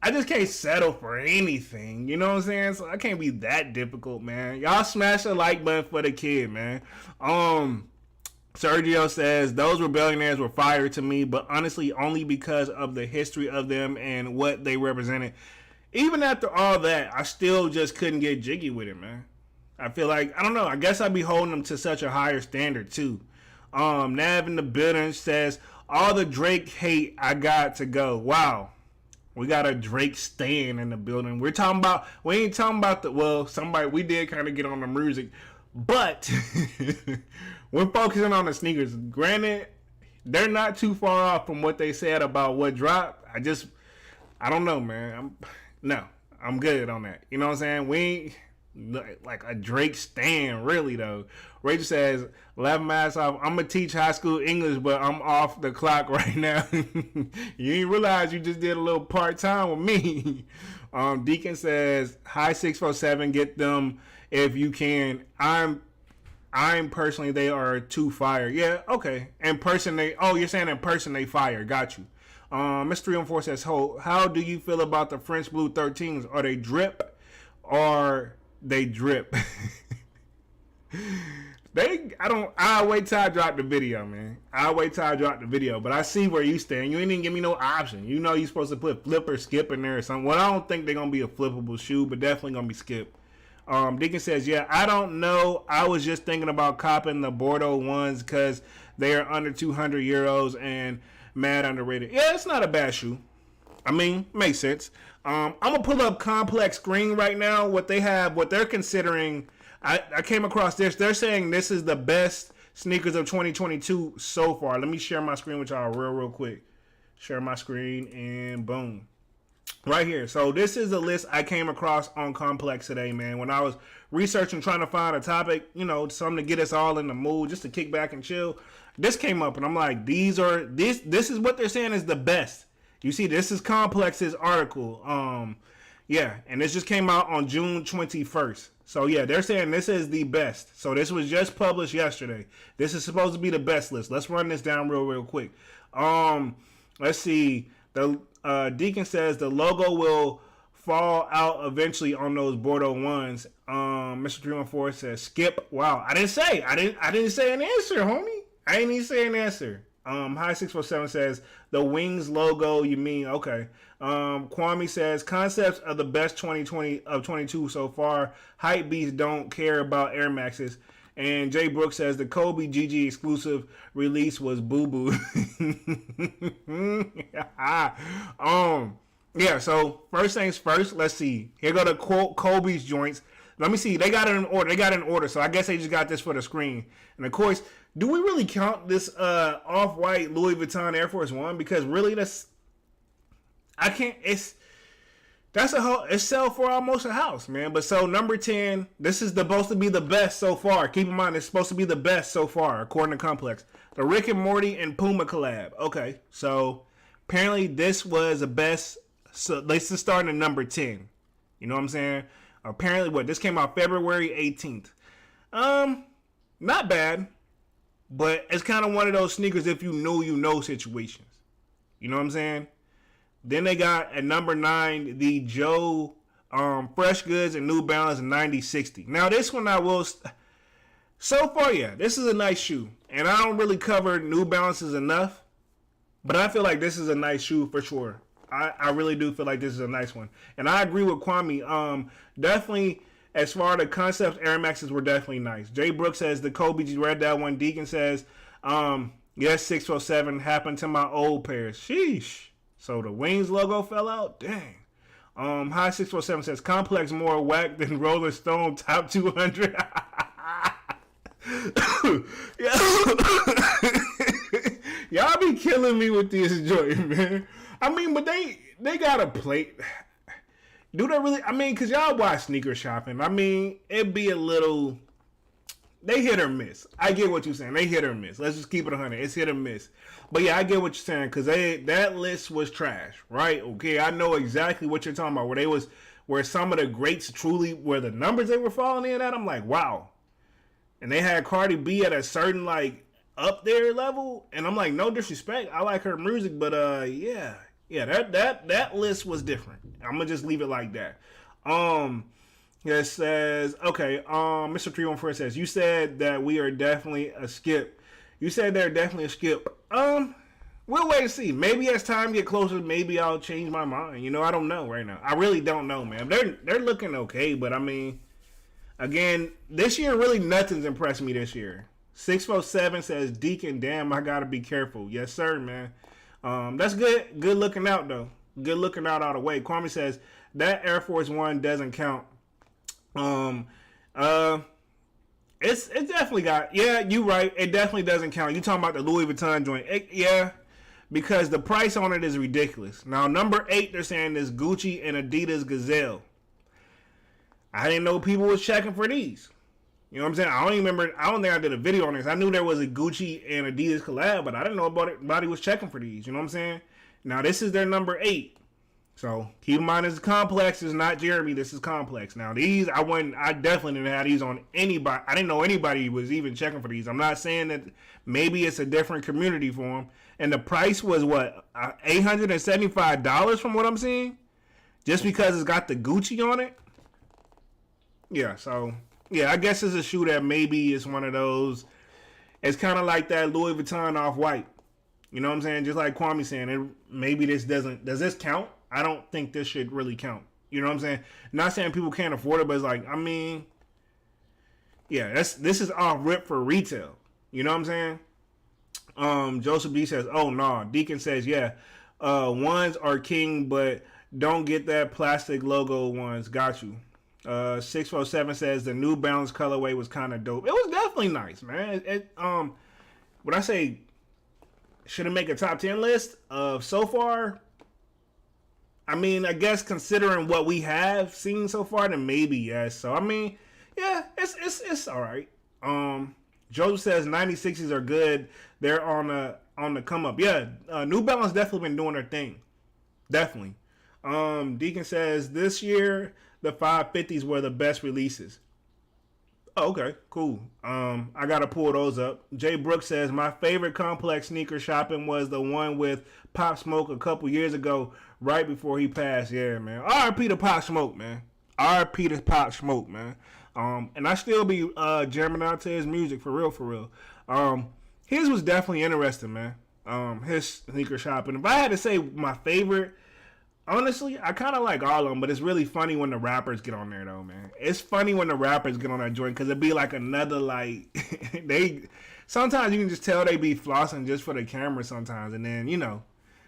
I just can't settle for anything. You know what I'm saying? So I can't be that difficult, man. Y'all smash the like button for the kid, man. Sergio says, those Rebellionaires were fire to me, but honestly only because of the history of them and what they represented. Even after all that, I still just couldn't get jiggy with it, man. I feel like, I don't know, I guess I'd be holding them to such a higher standard, too. Nav in the building says, all the Drake hate I got to go. Wow. We got a Drake stan in the building. We ain't talking about somebody, we did kind of get on the music, but we're focusing on the sneakers. Granted, they're not too far off from what they said about what dropped. I don't know, man. I'm good on that. You know what I'm saying? We ain't like a Drake stan, really, though. Rachel says, laughing my ass off, I'm going to teach high school English, but I'm off the clock right now. You ain't realize you just did a little part-time with me. Deacon says, hi 647, get them if you can. I'm personally, they are too fire. Yeah, okay. In person, you're saying in person they fire. Got you. Mr. 314 says, how do you feel about the French Blue 13s? Are they drip or they drip? I'll wait till I drop the video, man. But I see where you stand. You ain't even give me no option. You know you're supposed to put flip or skip in there or something. Well, I don't think they're going to be a flippable shoe, but definitely going to be skip. Deacon says, yeah, I don't know. I was just thinking about copping the Bordeaux ones because they are under 200 euros and mad underrated. Yeah, it's not a bad shoe. I mean, makes sense. I'm going to pull up Complex Screen right now. What they're considering, I came across this. They're saying this is the best sneakers of 2022 so far. Let me share my screen with y'all real quick. Share my screen and boom. Right here. So this is a list I came across on Complex today, man. When I was researching, trying to find a topic, something to get us all in the mood, just to kick back and chill. This came up and I'm like, this is what they're saying is the best. You see, this is Complex's article. Yeah, and this just came out on June 21st. So yeah, they're saying this is the best. So this was just published yesterday. This is supposed to be the best list. Let's run this down real quick. Let's see. The Deacon says the logo will fall out eventually on those Bordeaux ones. Mr. 314 says skip. Wow, I didn't say an answer, homie. I ain't even say an answer. High 647 says the Wings logo. You mean okay? Kwame says concepts of the best 2020 of 22 so far. Hype beats don't care about Air Maxes. And Jay Brooks says the Kobe GG exclusive release was boo boo. Yeah. So first things first. Let's see. Here go the Kobe's joints. Let me see. They got it in order. So I guess they just got this for the screen. And of course, do we really count this off-white Louis Vuitton Air Force One? Because really, it's sell for almost a house, man. But so number 10, this is supposed to be the best so far. Keep in mind, it's supposed to be the best so far, according to Complex. The Rick and Morty and Puma collab. Okay, so apparently this was the best. So this is starting at number 10. You know what I'm saying? Apparently, this came out February 18th. Not bad, but it's kind of one of those sneakers if you know situations. You know what I'm saying? Then they got at number 9 the Joe Fresh Goods and New Balance 9060. Now this one so far, yeah, this is a nice shoe, and I don't really cover New Balances enough, but I feel like this is a nice shoe for sure. I really do feel like this is a nice one. And I agree with Kwame. Definitely, as far as the concepts, Air Maxes were definitely nice. Jay Brooks says, the Kobe, you read that one. Deacon says, yes, 607 happened to my old pairs. Sheesh. So the Wings logo fell out? Dang. High 647 says, Complex more whack than Rolling Stone top 200. Y'all be killing me with this joint, man. I mean, but they got a plate. Do they really? I mean, because y'all watch sneaker shopping. I mean, it'd be a little... They hit or miss. I get what you're saying. They hit or miss. Let's just keep it 100. It's hit or miss. But yeah, I get what you're saying, because that list was trash, right? Okay, I know exactly what you're talking about. Where some of the greats truly, where the numbers they were falling in at, I'm like, wow. And they had Cardi B at a certain, like, up there level, and I'm like, no disrespect, I like her music, but yeah, that list was different. I'm gonna just leave it like that. It says, okay, Mr. 314 says, you said that we are definitely a skip. You said they're definitely a skip. We'll wait and see. Maybe as time get closer, maybe I'll change my mind. You know, I don't know right now. I really don't know, man. They're looking okay, but I mean, again, this year really nothing's impressed me this year. 647 says, Deacon, damn, I gotta be careful. Yes, sir, man. That's good. Good looking out, though. good looking out all the way. Kwame says that Air Force One doesn't count. It's definitely got, yeah, you right. It definitely doesn't count. You talking about the Louis Vuitton joint. Yeah, because the price on it is ridiculous. Now, number 8, they're saying is Gucci and Adidas Gazelle. I didn't know people was checking for these. You know what I'm saying? I don't even remember. I don't think I did a video on this. I knew there was a Gucci and Adidas collab, but I didn't know about it. Nobody was checking for these. You know what I'm saying? Now, this is their number 8. So keep in mind, this is Complex. This is not Jeremy. This is Complex. Now these, I definitely didn't have these on anybody. I didn't know anybody was even checking for these. I'm not saying that maybe it's a different community for them. And the price was what, $875 from what I'm seeing, just because it's got the Gucci on it. Yeah. So yeah, I guess it's a shoe that maybe is one of those. It's kind of like that Louis Vuitton Off-White. You know what I'm saying? Just like Kwame saying, maybe this doesn't. Does this count? I don't think this should really count. You know what I'm saying? Not saying people can't afford it, but it's like, I mean, yeah, this is off rip for retail. You know what I'm saying? Joseph B says, oh no. Deacon says, yeah, ones are king, but don't get that plastic logo ones. Got you. 647 says the New Balance colorway was kind of dope. It was definitely nice, man. Would I say should it make a top 10 list of so far? I mean, I guess considering what we have seen so far, then maybe yes. So I mean, yeah, it's all right. Joseph says 96s are good. They're on the come up. Yeah, New Balance definitely been doing their thing. Definitely. Deacon says this year the 550s were the best releases. Oh, okay, cool. I gotta pull those up. Jay Brooks says my favorite Complex sneaker shopping was the one with Pop Smoke a couple years ago, right before he passed. Yeah, man. R.I.P. to Pop Smoke, man. R.I.P. to Pop Smoke, man. And I still be jamming out to his music for real. His was definitely interesting, man. His sneaker shopping. If I had to say my favorite, honestly, I kind of like all of them, but it's really funny when the rappers get on there, though, man. It's funny when the rappers get on that joint, because it'd be like another, like, sometimes you can just tell they be flossing just for the camera sometimes, and then, you know,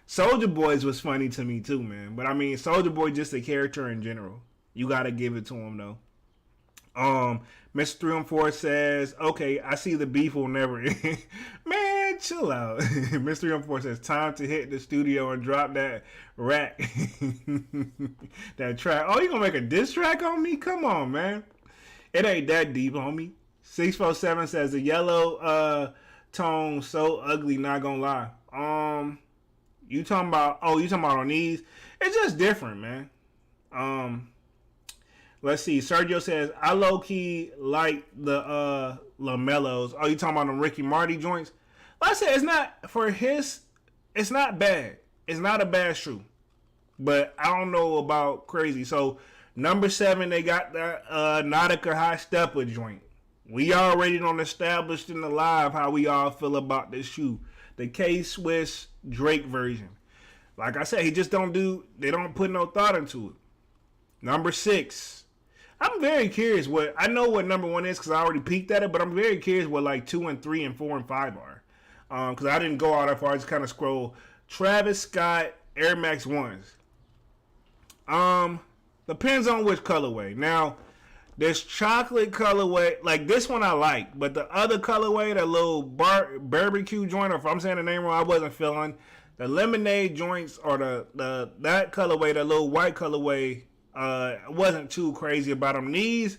Soulja Boy's was funny to me, too, man. But, I mean, Soulja Boy just a character in general. You gotta give it to him, though. Mr. 314 says, okay, I see the beef will never end. Man, chill out. Mr. 314 says, time to hit the studio and drop that rack. That track. Oh, you gonna make a diss track on me? Come on, man. It ain't that deep, homie. 647 says, the yellow tone so ugly, not gonna lie. You talking about on these? It's just different, man. Let's see. Sergio says, I low-key like the LaMelos. Oh, you talking about them Ricky Marty joints? Like I said, it's not bad. It's not a bad shoe. But I don't know about crazy. So, number 7, they got the Nautica High Stepper joint. We already done established in the live how we all feel about this shoe. The K-Swiss Drake version. Like I said, they don't put no thought into it. Number 6. I'm very curious I know what number 1 is because I already peeked at it, but I'm very curious what like 2 and 3 and 4 and 5 are. Because I didn't go out that far. I just kind of scroll. Travis Scott Air Max 1s. Depends on which colorway. Now, this chocolate colorway, like this one I like, but the other colorway, that little barbecue joint, or if I'm saying the name wrong, I wasn't feeling. The lemonade joints or that colorway, that little white colorway, wasn't too crazy about them. These,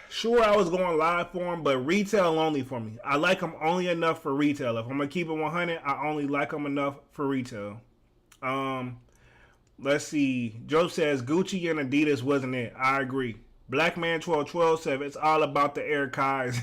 sure, I was going live for them, but retail only for me. I like them only enough for retail. If I'm gonna keep it 100, I only like them enough for retail. Let's see. Joe says Gucci and Adidas wasn't it. I agree. Black Man 1212 said it's all about the Air Kais.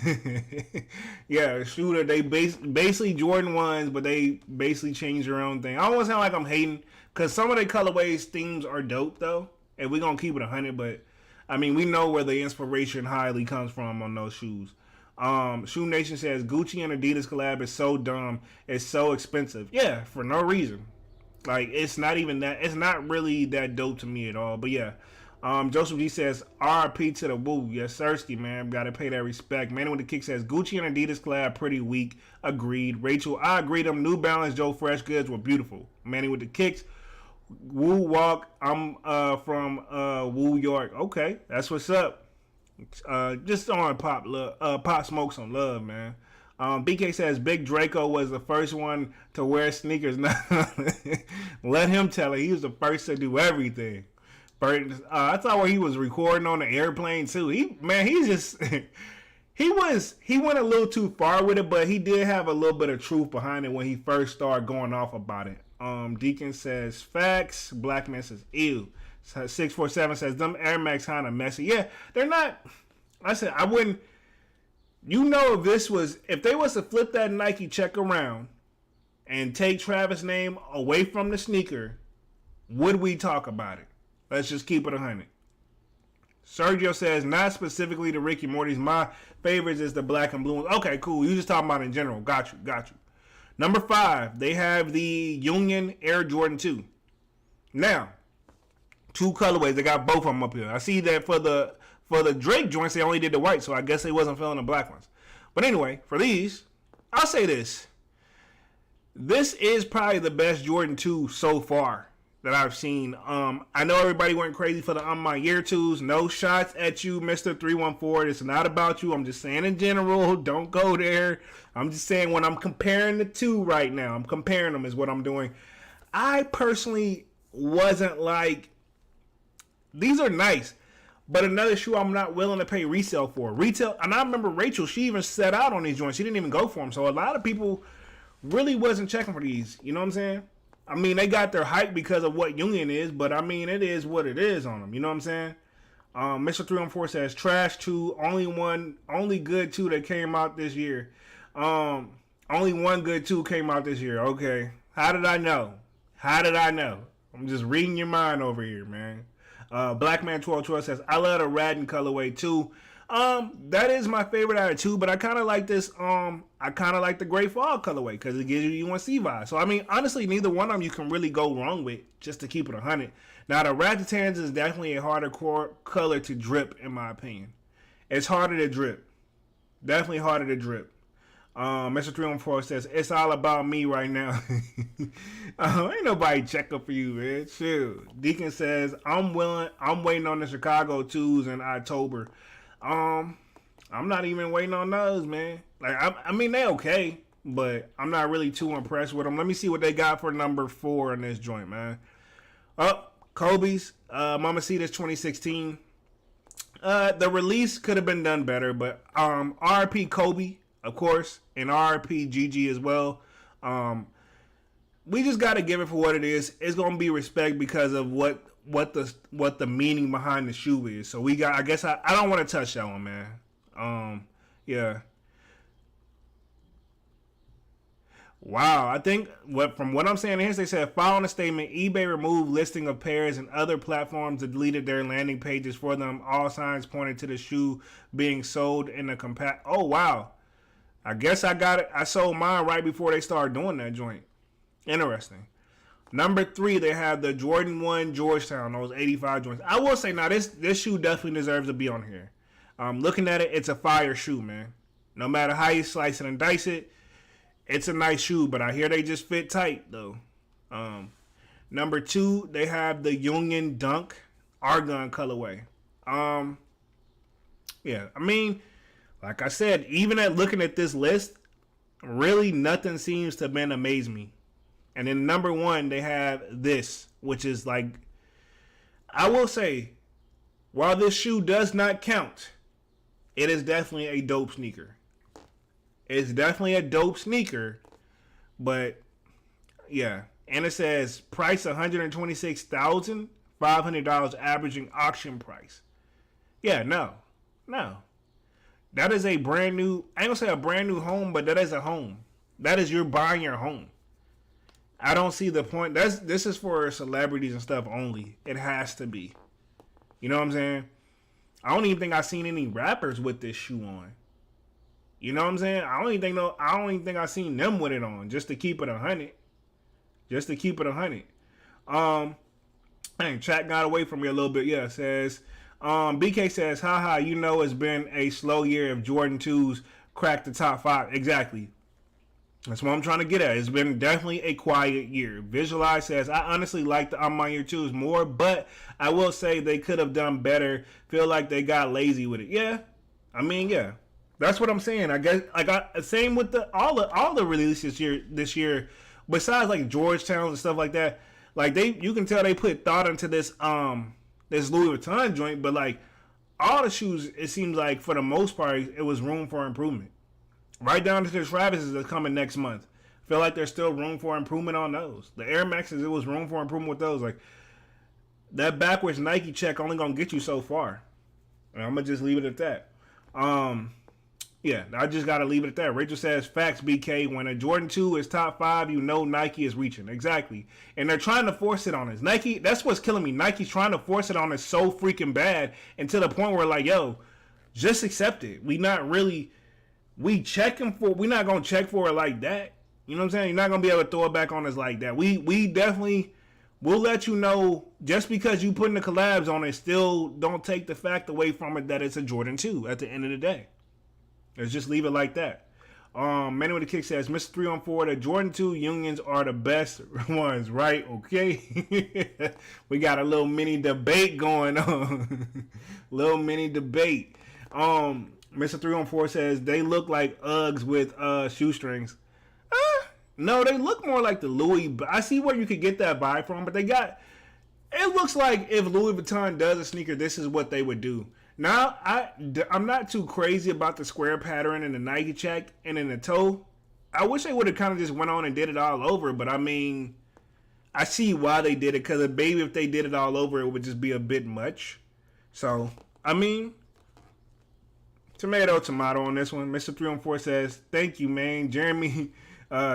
Yeah, shooter. They basically Jordan 1s, but they basically changed their own thing. I don't want to sound like I'm hating, because some of the colorways themes are dope though, and we're gonna keep it 100. But I mean, we know where the inspiration highly comes from on those shoes. Shoe Nation says Gucci and Adidas collab is so dumb. It's so expensive. Yeah, for no reason. Like, it's not even that. It's not really that dope to me at all. But yeah. Joseph G says, RIP to the woo. Yes, Sirski, man. Gotta pay that respect. Man with the Kick says, Gucci and Adidas collab pretty weak. Agreed. Rachel, I agree. Them New Balance Joe Fresh goods were beautiful. Manny with the Kicks. Woo Walk. I'm from Woo York. Okay, that's what's up. Just on Pop Smoke some love, man. BK says Big Draco was the first one to wear sneakers. Let him tell it. He was the first to do everything. I thought where he was recording on the airplane too. He just he went a little too far with it, but he did have a little bit of truth behind it when he first started going off about it. Deacon says facts. Black man says ew. 647 says them Air Max kind of messy. Yeah, they're not. I said I wouldn't. You know, if they was to flip that Nike check around and take Travis' name away from the sneaker, would we talk about it? Let's just keep it 100. Sergio says, not specifically to Ricky Morty's. My favorites is the black and blue ones. Okay, cool. You just talking about in general. Got you. Number 5, they have the Union Air Jordan 2. Now, 2 colorways. They got both of them up here. I see that for the Drake joints, they only did the white, so I guess they wasn't filling the black ones. But anyway, for these, I'll say this. This is probably the best Jordan 2 so far that I've seen. I know everybody went crazy for the my year 2s. No shots at you, Mr. 314. It's not about you. I'm just saying in general, don't go there. I'm just saying when I'm comparing the 2 right now, I'm comparing them is what I'm doing. I personally wasn't like, these are nice, but another shoe I'm not willing to pay resale for. Retail, and I remember Rachel, she even set out on these joints. She didn't even go for them. So a lot of people really wasn't checking for these. You know what I'm saying? I mean, they got their hype because of what Union is, but I mean, it is what it is on them. You know what I'm saying? Mr. 314 says, trash 2, only good 2 that came out this year. Only one good 2 came out this year. Okay. How did I know? I'm just reading your mind over here, man. Blackman1212 says, I love the Radin colorway too. That is my favorite out of 2, but I kind of like this. I kind of like the Gray Fog colorway because it gives you UNC vibe. So I mean, honestly, neither one of them you can really go wrong with. Just to keep it 100. Now the Rattatans is definitely a harder core color to drip, in my opinion. It's harder to drip. Definitely harder to drip. Mr. 314 says, it's all about me right now. Ain't nobody checking for you, man. Chill. Deacon says, I'm waiting on the Chicago 2s in October. I'm not even waiting on those, man. Like, I mean, they okay, but I'm not really too impressed with them. Let me see what they got for number 4 in this joint, man. Kobe's, Mama C, this 2016. The release could have been done better, but RP Kobe, of course, and RP GG as well. We just got to give it for what it is. It's gonna be respect because of what the meaning behind the shoe is. So we got. I guess I don't want to touch that one, man. Yeah. Wow, I think from what I'm saying here, they said, following a statement, eBay removed listing of pairs and other platforms that deleted their landing pages for them. All signs pointed to the shoe being sold in a compact. Oh, wow. I guess I got it. I sold mine right before they started doing that joint. Interesting. Number 3, they have the Jordan 1 Georgetown, those 85 joints. I will say, now this shoe definitely deserves to be on here. Looking at it, it's a fire shoe, man. No matter how you slice it and dice it, it's a nice shoe, but I hear they just fit tight, though. Number 2, they have the Union Dunk Argon colorway. Yeah, I mean, like I said, even at looking at this list, really nothing seems to have amaze me. And then number 1, they have this, which is like, I will say, while this shoe does not count, it is definitely a dope sneaker. It's definitely a dope sneaker, but yeah. And it says price $126,500 averaging auction price. Yeah, no. That is a brand new, I ain't gonna say a brand new home, but that is a home. That is, you're buying your home. I don't see the point. This is for celebrities and stuff only. It has to be. You know what I'm saying? I don't even think I've seen any rappers with this shoe on. You know what I'm saying? I don't even think I've seen them with it on, just to keep it 100. Dang, chat got away from me a little bit. Yeah, says, BK says, haha, you know it's been a slow year if Jordan 2s crack the top 5. Exactly. That's what I'm trying to get at. It's been definitely a quiet year. Visualize says, I honestly like the I'm My Year 2s more, but I will say they could have done better. Feel like they got lazy with it. Yeah. I mean, yeah. That's what I'm saying. I guess I got same with all the releases this year, besides like Georgetown and stuff like that. Like you can tell they put thought into this Louis Vuitton joint, but like all the shoes, it seems like for the most part, it was room for improvement. Right down to the Travises that's coming next month. Feel like there's still room for improvement on those. The Air Maxes, it was room for improvement with those. Like that backwards Nike check only gonna get you so far. And I'm gonna just leave it at that. Yeah, I just gotta leave it at that. Rachel says, facts, BK. When a Jordan 2 is top 5, you know Nike is reaching. Exactly. And they're trying to force it on us. Nike, that's what's killing me. Nike's trying to force it on us so freaking bad, and to the point where like, yo, just accept it. We're not gonna check for it like that. You know what I'm saying? You're not gonna be able to throw it back on us like that. We definitely will let you know, just because you putting the collabs on it, still don't take the fact away from it that it's a Jordan 2 at the end of the day. Let's just leave it like that. Manny with the Kick says, Mr. 3-on-4, the Jordan 2 Unions are the best ones, right? Okay. We got a little mini debate going on. Little mini debate. Mr. 3-on-4 says, they look like Uggs with shoestrings. No, they look more like the Louis. I see where you could get that vibe from, but it looks like if Louis Vuitton does a sneaker, this is what they would do. Now, I'm not too crazy about the square pattern and the Nike check and in the toe. I wish they would have kind of just went on and did it all over, but I mean, I see why they did it, because maybe if they did it all over, it would just be a bit much. So, I mean, tomato on this one. Mr. 3-on-4 says, thank you, man. Jeremy,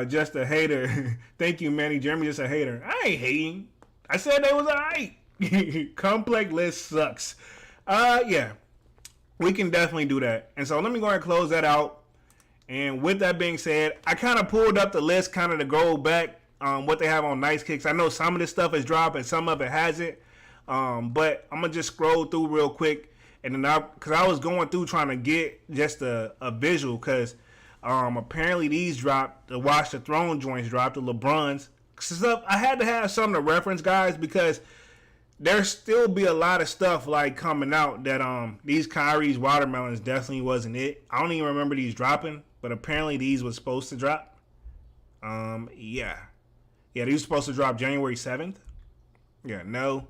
just a hater. Thank you, Manny. Jeremy just a hater. I ain't hating. I said they was alright. Complex list sucks. Yeah, we can definitely do that. And so let me go ahead and close that out. And with that being said, I kind of pulled up the list kind of to go back what they have on Nice Kicks. I know some of this stuff is dropped and some of it hasn't. But I'm going to just scroll through real quick. And then because I was going through trying to get just a visual, because apparently these dropped, the Watch the Throne joints dropped, the Lebrons. Stuff. I had to have something to reference, guys, because there still be a lot of stuff like coming out that these Kyrie's watermelons definitely wasn't it. I don't even remember these dropping, but apparently these was supposed to drop. Yeah, these were supposed to drop January 7th. Yeah, no.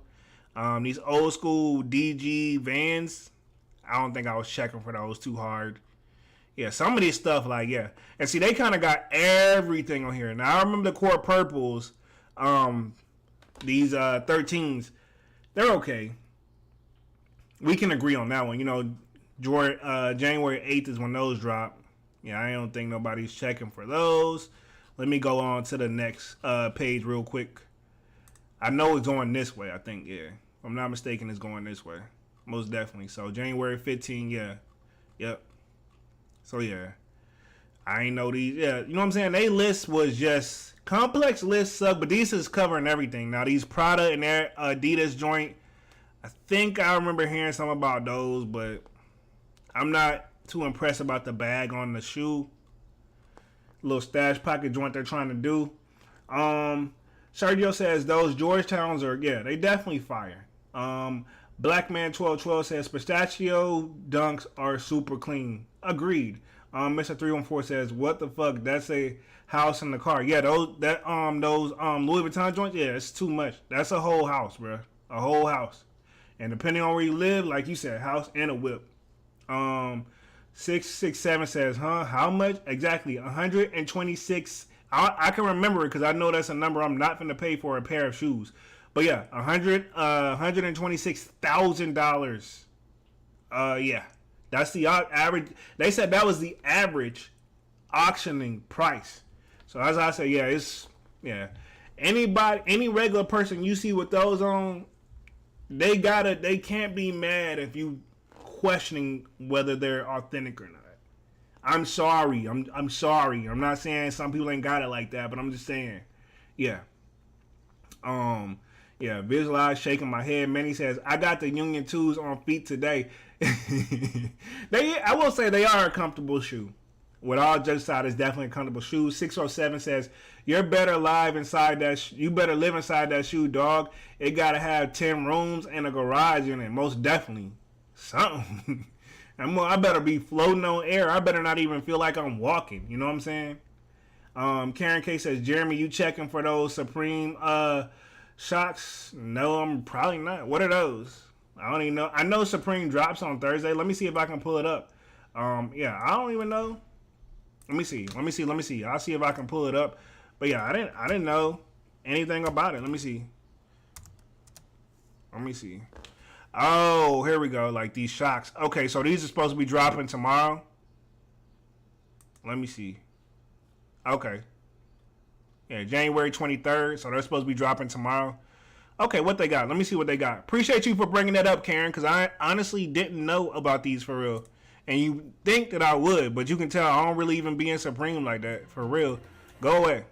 These old school DG Vans, I don't think I was checking for those too hard. Yeah, some of these stuff, like, yeah. And see, they kind of got everything on here. Now, I remember the Core Purples, these 13s. They're okay. We can agree on that one. You know, January 8th is when those drop. Yeah, I don't think nobody's checking for those. Let me go on to the next page real quick. I know it's going this way, I think, yeah. If I'm not mistaken, it's going this way. Most definitely. So, January 15th, yeah. Yep. So, yeah. I ain't know these. Yeah, you know what I'm saying? They list was just... Complex list suck, but these is covering everything. Now, these Prada and their Adidas joint, I think I remember hearing something about those, but I'm not too impressed about the bag on the shoe. Little stash pocket joint they're trying to do. Sergio says those Georgetowns are, yeah, they definitely fire. Blackman1212 says pistachio dunks are super clean. Agreed. Mr. 314 says, what the fuck? That's a house in the car. Yeah, those Louis Vuitton joints, yeah, it's too much. That's a whole house, bro. A whole house. And depending on where you live, like you said, house and a whip. 667 says, how much? Exactly, 126. I can remember it because I know that's a number I'm not going to pay for a pair of shoes. But yeah, $126,000. Yeah. That's the average. They said that was the average auctioning price. So as I say, yeah, any regular person you see with those on, they can't be mad if you questioning whether they're authentic or not. I'm sorry. I'm sorry. I'm not saying some people ain't got it like that, but I'm just saying, yeah. Yeah, visualize shaking my head. Manny says, I got the Union 2s on feet today. I will say they are a comfortable shoe. with all judges aside, it's definitely a comfortable shoe. 607 says, you're better live inside that. You better live inside that shoe, dog. It gotta have 10 rooms and a garage in it. Most definitely, something. I better be floating on air. I better not even feel like I'm walking. You know what I'm saying? Karen K says, Jeremy, you checking for those Supreme shocks? No, I'm probably not. What are those? I don't even know. I know Supreme drops on Thursday. Let me see if I can pull it up. Yeah, I don't even know. Let me see. I'll see if I can pull it up. But yeah, I didn't know anything about it. Let me see. Oh, here we go. Like these shocks. Okay, so these are supposed to be dropping tomorrow. Let me see. Okay. Yeah, January 23rd. So they're supposed to be dropping tomorrow. Okay, what they got? Let me see what they got. Appreciate you for bringing that up, Karen, because I honestly didn't know about these for real. And you think that I would, but you can tell I don't really even be in Supreme like that. For real. Go away.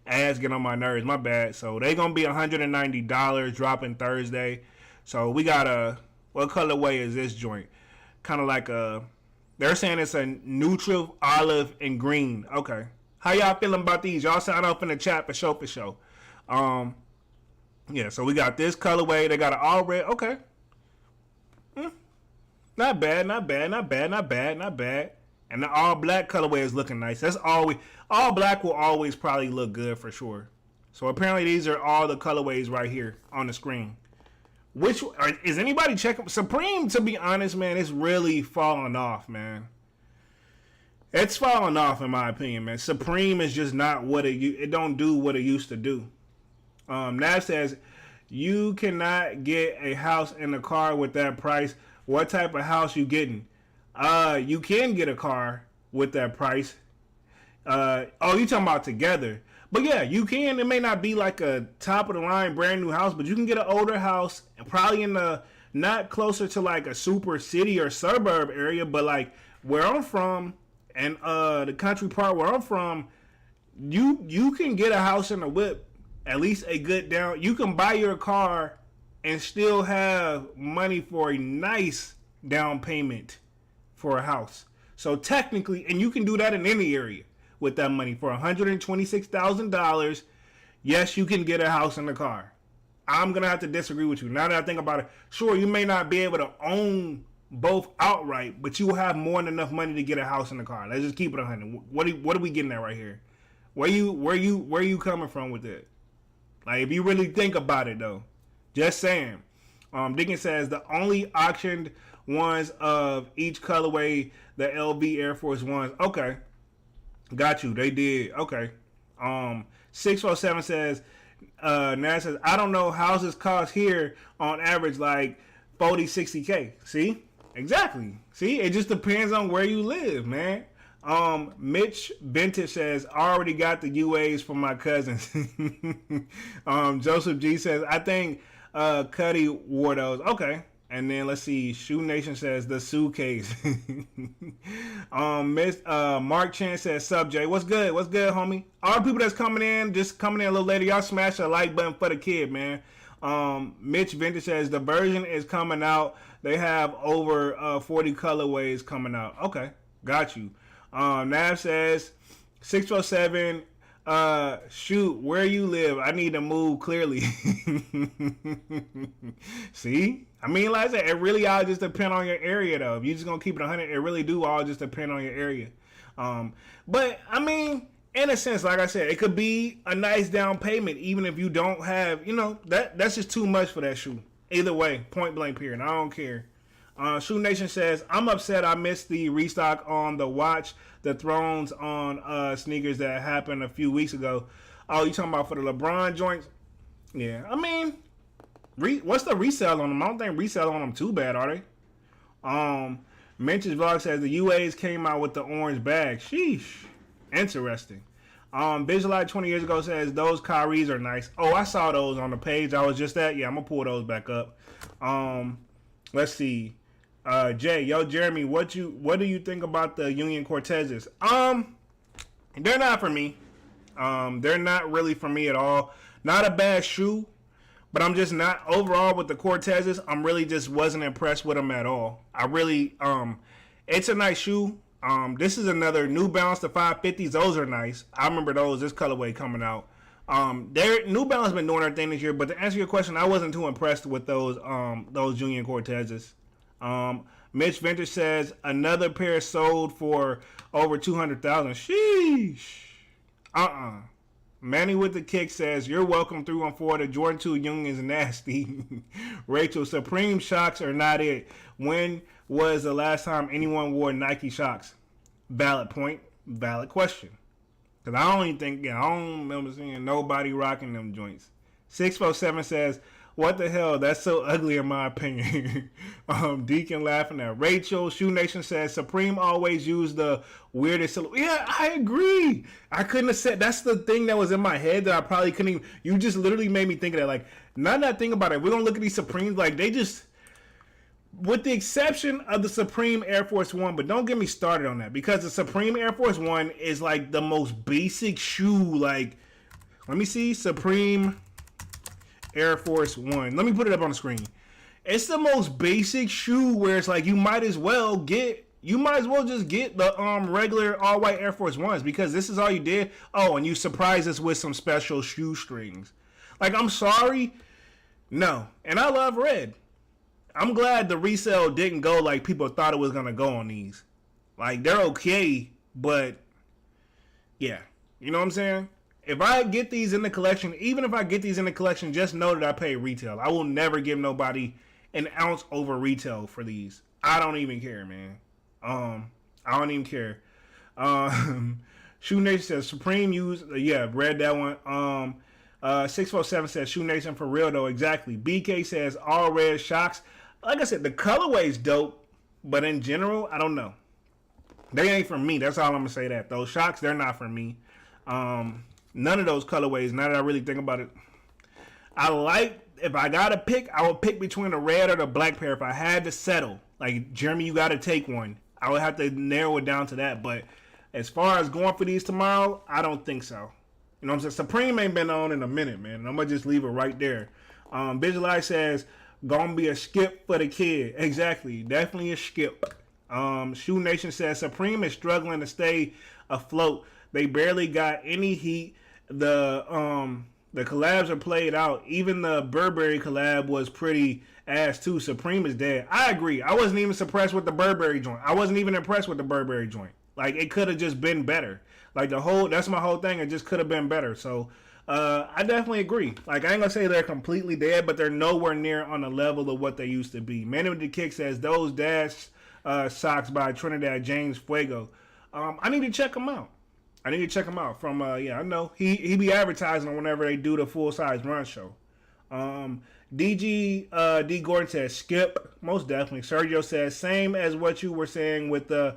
Ass get on my nerves. My bad. So they going to be $190 dropping Thursday. So we got what colorway is this joint? Kind of like they're saying it's a neutral, olive, and green. Okay. How y'all feeling about these? Y'all sound off in the chat for show. Yeah, so we got this colorway. They got an all red. Okay. Not bad. And the all black colorway is looking nice. That's all black will always probably look good for sure. So apparently these are all the colorways right here on the screen. Is anybody checking? Supreme, to be honest, man, it's really falling off, man. It's falling off in my opinion, man. Supreme is just not what it don't do what it used to do. Nav says, you cannot get a house and a car with that price. What type of house you getting? You can get a car with that price. You talking about together. But yeah, you can. It may not be like a top of the line brand new house, but you can get an older house and probably in the not closer to like a super city or suburb area, but like where I'm from and the country part where I'm from, you can get a house and a whip, at least a good down. You can buy your car and still have money for a nice down payment for a house. So technically, and you can do that in any area with that money for $126,000. Yes, you can get a house and a car. I'm going to have to disagree with you. Now that I think about it, sure, you may not be able to own both outright, but you will have more than enough money to get a house and a car. Let's just keep it 100. What are we getting at right here? Where you coming from with it? Like, if you really think about it, though. Just saying. Dickens says the only auctioned ones of each colorway, the LV Air Force Ones. Okay. Got you. They did. Okay. 647 says, Nat says, I don't know, houses cost here on average like 40, 60K. See? Exactly. See? It just depends on where you live, man. Mitch Vintage says, I already got the UAs for my cousins. Joseph G says, I think Cuddy wore those. Okay. And then let's see. Shoe Nation says the suitcase. Mark Chan says, "Sub Jay, what's good? What's good, homie? All the people that's coming in, just coming in a little later, y'all smash that like button for the kid, man." Mitch Vintage says the version is coming out. They have over 40 colorways coming out. Okay, got you. Nav says 607. Shoot, where you live? I need to move clearly. See? I mean, like I said, it really all just depend on your area, though. If you're just going to keep it 100, it really do all just depend on your area. But, I mean, in a sense, like I said, it could be a nice down payment, even if you don't have, that's just too much for that shoe. Either way, point blank period. I don't care. Shoe Nation says, I'm upset I missed the restock on the Watch the Thrones on sneakers that happened a few weeks ago. Oh, you talking about for the LeBron joints? Yeah, I mean, what's the resale on them? I don't think resale on them too bad, are they? Mentions Vlog says the UAs came out with the orange bag. Sheesh. Interesting. Visualize 20 years ago says those Kyries are nice. Oh, I saw those on the page I was just at. Yeah, I'm going to pull those back up. Let's see. Jay, Jeremy, what do you think about the Union Cortezes? They're not for me. They're not really for me at all. Not a bad shoe, but I'm just not overall with the Cortezes. I'm really just wasn't impressed with them at all. I really, it's a nice shoe. This is another New Balance, the 550s. Those are nice. I remember those. This colorway coming out. New Balance been doing their thing this year, but to answer your question, I wasn't too impressed with those Junior Cortezes. Mitch Vintage says another pair sold for over 200,000. Sheesh. Manny with the kick says, you're welcome 314. The Jordan 2 Young is nasty. Rachel, Supreme Shocks are not it. When was the last time anyone wore Nike Shocks? Valid point. Valid question. Because I don't remember seeing nobody rocking them joints. 647 says, what the hell? That's so ugly in my opinion. Deacon laughing at Rachel. Shoe Nation says, Supreme always use the weirdest silhouette. Yeah, I agree. I couldn't have said, that's the thing that was in my head that I probably couldn't even, you just literally made me think of that. Like, now that I think about it, we're going to look at these Supremes, like they just, with the exception of the Supreme Air Force One, but don't get me started on that because the Supreme Air Force One is like the most basic shoe. Like, let me see, Supreme Air Force One. Let me put it up on the screen. It's the most basic shoe where it's like you might as well just get the regular all white Air Force Ones because this is all you did. Oh, and you surprised us with some special shoestrings. Like, I'm sorry, no. And I love red. I'm glad the resale didn't go like people thought it was gonna go on these. Like, they're okay, but yeah, you know what I'm saying? If I get these in the collection, even if I get these in the collection, just know that I pay retail. I will never give nobody an ounce over retail for these. I don't even care, man. I don't even care. Shoe Nation says Supreme use. Yeah, read that one. 647 says Shoe Nation for real though. Exactly. BK says all red Shocks. Like I said, the colorway's dope, but in general, I don't know. They ain't for me. That's all I'm gonna say. That those Shocks, they're not for me. None of those colorways, now that I really think about it. If I got to pick, I would pick between the red or the black pair. If I had to settle, like, Jeremy, you got to take one. I would have to narrow it down to that. But as far as going for these tomorrow, I don't think so. You know what I'm saying? Supreme ain't been on in a minute, man. I'm going to just leave it right there. Visualize says, gonna be a skip for the kid. Exactly. Definitely a skip. Shoe Nation says, Supreme is struggling to stay afloat. They barely got any heat. The collabs are played out. Even the Burberry collab was pretty ass too. Supreme is dead. I agree. I wasn't even impressed with the Burberry joint. Like, it could have just been better. Like, that's my whole thing. It just could have been better. So, I definitely agree. Like, I ain't gonna say they're completely dead, but they're nowhere near on the level of what they used to be. Man with the Kick says, those Dash socks by Trinidad James Fuego. I need to check them out. From I know he be advertising whenever they do the full size run show. D Gordon says skip, most definitely. Sergio says same as what you were saying with the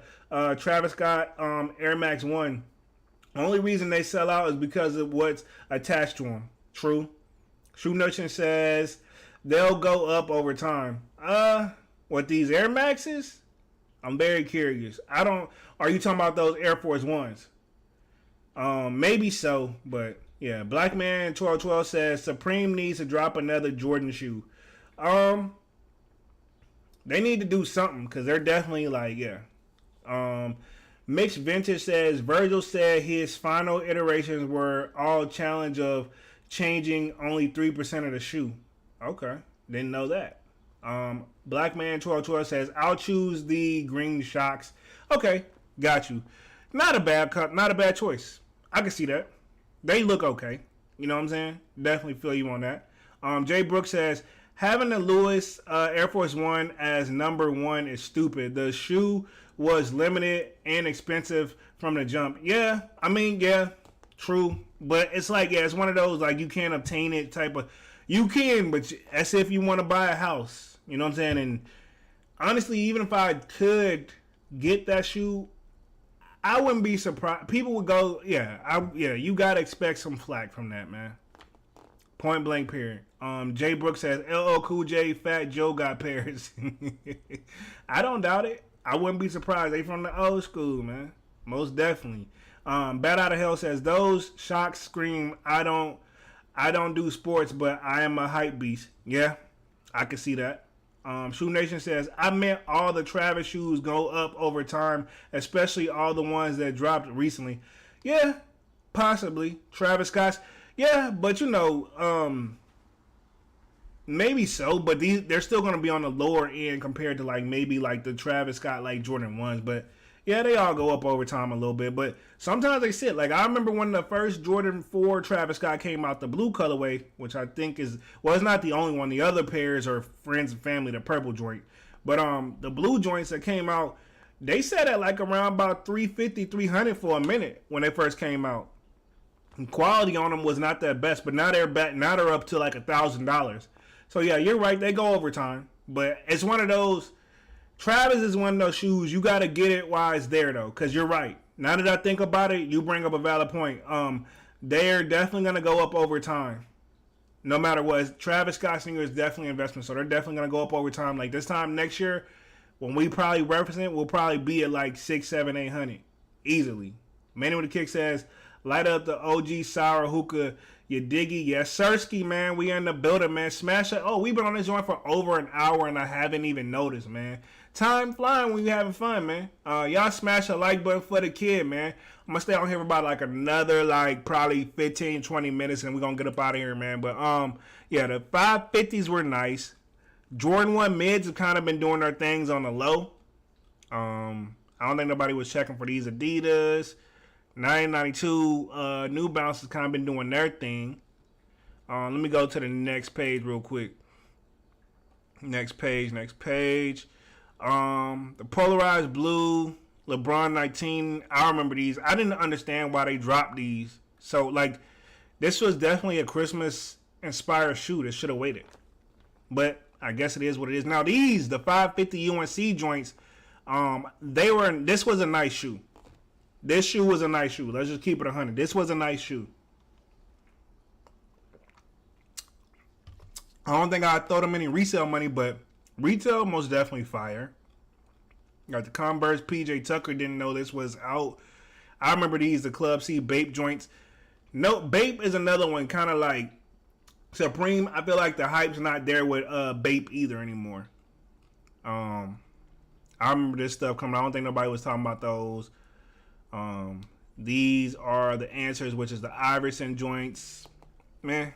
Travis Scott Air Max 1. Only reason they sell out is because of what's attached to them. True. Shoe Nation says they'll go up over time. What, these Air Maxes? I'm very curious. Are you talking about those Air Force Ones? Maybe so, but yeah. Black Man 1212 says Supreme needs to drop another Jordan shoe. They need to do something because they're definitely like, yeah. Mixed Vintage says Virgil said his final iterations were all challenge of changing only 3% of the shoe. Okay, didn't know that. Black Man 1212 says I'll choose the green Shocks. Okay, got you. Not a bad choice. I can see that. They look okay. You know what I'm saying? Definitely feel you on that. Jay Brooks says, having the Lewis Air Force One as number one is stupid. The shoe was limited and expensive from the jump. Yeah, I mean, yeah, true. But it's like, yeah, it's one of those, like, you can't obtain it type of... You can, but that's if you want to buy a house. You know what I'm saying? And honestly, even if I could get that shoe, I wouldn't be surprised. People would go, you got to expect some flack from that, man. Point blank, period. Jay Brooks says, LL Cool J, Fat Joe got pairs. I don't doubt it. I wouldn't be surprised. They from the old school, man. Most definitely. Bad Out of Hell says, those Shocks scream, I don't do sports, but I am a hype beast. Yeah, I can see that. Shoe Nation says, I meant all the Travis shoes go up over time, especially all the ones that dropped recently. Yeah, possibly. Travis Scott's. Yeah, but maybe so, but they're still going to be on the lower end compared to maybe the Travis Scott Jordan 1s. But yeah, they all go up over time a little bit. But sometimes they sit. I remember when the first Jordan 4 Travis Scott came out, the blue colorway, which I think it's not the only one. The other pairs are friends and family, the purple joint. But the blue joints that came out, they sat at around about 350, 300 for a minute when they first came out. And quality on them was not that best, but now they're back. Now they're up to $1,000. So yeah, you're right. They go over time, but it's one of those. Travis is one of those shoes you got to get it while it's there though, because you're right. Now that I think about it, you bring up a valid point. They're definitely gonna go up over time, no matter what. Travis Scott sneaker is definitely an investment, so they're definitely gonna go up over time. This time next year, when we probably represent, we'll probably be at 6, 7, 800 easily. Manny with the Kick says, light up the OG sour hookah. You diggy? Yes, Sirski, man. We in the building, man. Smash it. Oh, we've been on this joint for over an hour, and I haven't even noticed, man. Time flying when you having fun, man. Y'all smash a like button for the kid, man. I'm going to stay on here for about another, probably 15, 20 minutes, and we're going to get up out of here, man. But, yeah, the 550s were nice. Jordan 1 mids have kind of been doing their things on the low. I don't think nobody was checking for these Adidas. 992 New Balance has kind of been doing their thing. Let me go to the next page real quick. Next page. The Polarized Blue LeBron 19. I remember these. I didn't understand why they dropped these. So this was definitely a Christmas inspired shoe that should have waited. But I guess it is what it is. Now these, the 550 UNC joints, this was a nice shoe. This shoe was a nice shoe. Let's just keep it 100. This was a nice shoe. I don't think I'd throw them any resale money, but retail, most definitely fire. Got the Converse. PJ Tucker didn't know this was out. I remember these, the Club C Bape joints. No, Bape is another one, kind of like Supreme. I feel like the hype's not there with Bape either anymore. I remember this stuff coming. I don't think nobody was talking about those. These are the Answers, which is the Iverson joints. Man.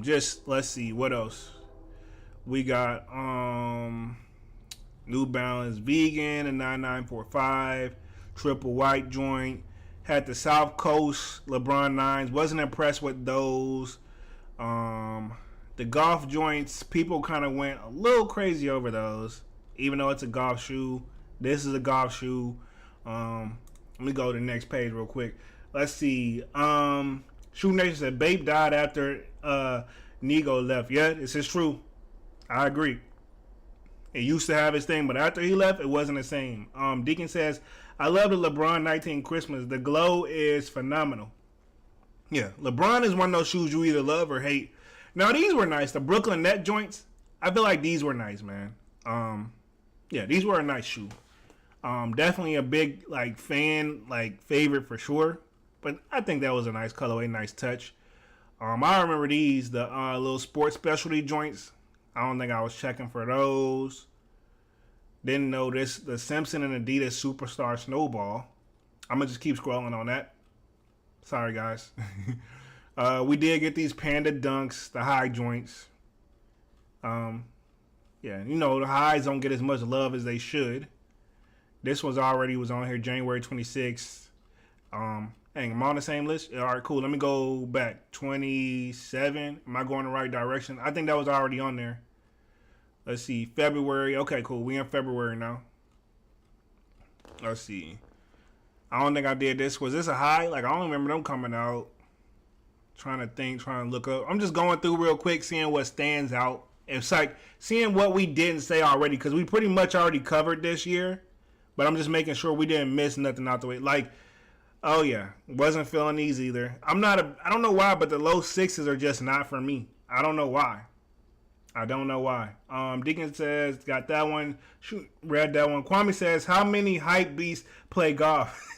Just let's see what else. We got New Balance Vegan and 9945 triple white joint. Had the South Coast LeBron 9s. Wasn't impressed with those. The golf joints, people kind of went a little crazy over those, even though it's a golf shoe. This is a golf shoe. Let me go to the next page real quick. Let's see. Shoe Nation said Bape died after Nego left. Yeah, this is true. I agree. It used to have his thing, but after he left, it wasn't the same. Deacon says, I love the LeBron 19 Christmas. The glow is phenomenal. Yeah, LeBron is one of those shoes you either love or hate. Now, these were nice. The Brooklyn Net joints, I feel like these were nice, man. Yeah, these were a nice shoe. Definitely a big fan favorite for sure. But I think that was a nice colorway, nice touch. I remember these, the little sports specialty joints. I don't think I was checking for those. Didn't know this, the Simpson and Adidas Superstar Snowball. I'm gonna just keep scrolling on that. Sorry guys. We did get these Panda Dunks, the high joints. Yeah, the highs don't get as much love as they should. This was on here January 26th. Dang, I'm on the same list? All right, cool. Let me go back. 27. Am I going the right direction? I think that was already on there. Let's see. February. Okay, cool. We in February now. Let's see. I don't think I did this. Was this a high? I don't remember them coming out. Trying to think, trying to look up. I'm just going through real quick, seeing what stands out. It's seeing what we didn't say already, because we pretty much already covered this year. But I'm just making sure we didn't miss nothing out the way. Oh yeah, wasn't feeling these either. I don't know why, but the low sixes are just not for me. I don't know why. Deacon says, got that one. Shoot, read that one. Kwame says, how many hype beasts play golf?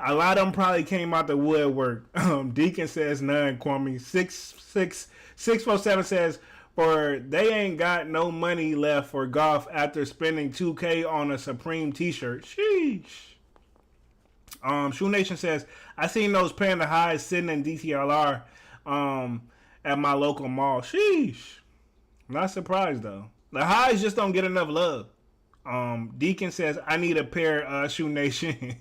A lot of them probably came out the woodwork. Deacon says none, Kwame. 647 says, for they ain't got no money left for golf after spending $2K on a Supreme t-shirt. Sheesh. Shoe Nation says, I seen those Panda Highs sitting in DTLR at my local mall. Sheesh. Not surprised though. The highs just don't get enough love. Deacon says, I need a pair, Shoe Nation.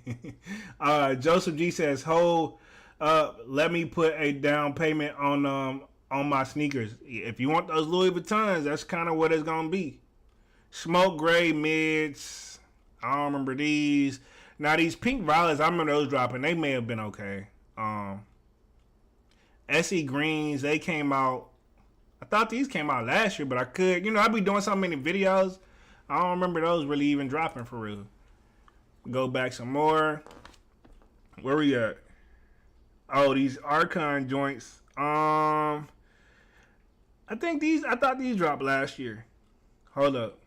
Joseph G says, hold up, let me put a down payment on my sneakers. If you want those Louis Vuittons, that's kind of what it's gonna be. Smoke gray mids. I don't remember these. Now these pink violets, I remember those dropping. They may have been okay. SE greens, they came out. I thought these came out last year, but I could, I be doing so many videos. I don't remember those really even dropping for real. Go back some more. Where we at? Oh, these Archon joints. I thought these dropped last year. Hold up.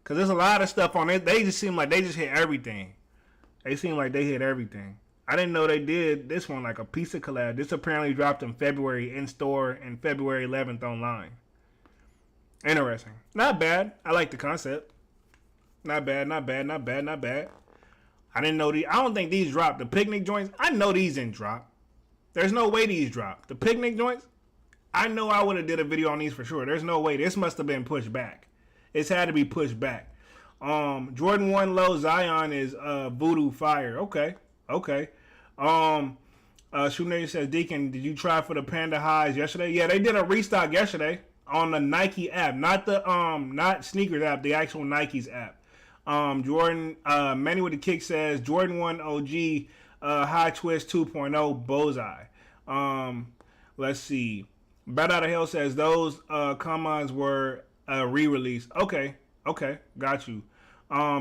Because there's a lot of stuff on it. They just seem like they just hit everything. They seem like they hit everything. I didn't know they did this one like a piece of collab. This apparently dropped in February in store and February 11th online. Interesting. Not bad. I like the concept. Not bad. I didn't know I don't think these dropped. The picnic joints, I know these didn't drop. There's no way these dropped. The picnic joints, I know I would have did a video on these for sure. There's no way. This must have been pushed back. It's had to be pushed back. Jordan 1 Low Zion is Voodoo Fire. Okay. Shoe says, Deacon, did you try for the Panda Highs yesterday? Yeah, they did a restock yesterday on the Nike app, not the not sneakers app, the actual Nike's app. Jordan Manny with the Kick says Jordan 1 OG High Twist 2.0 Bullseye. Let's see. Bad Out of Hell says those commons were re-release. Okay, got you.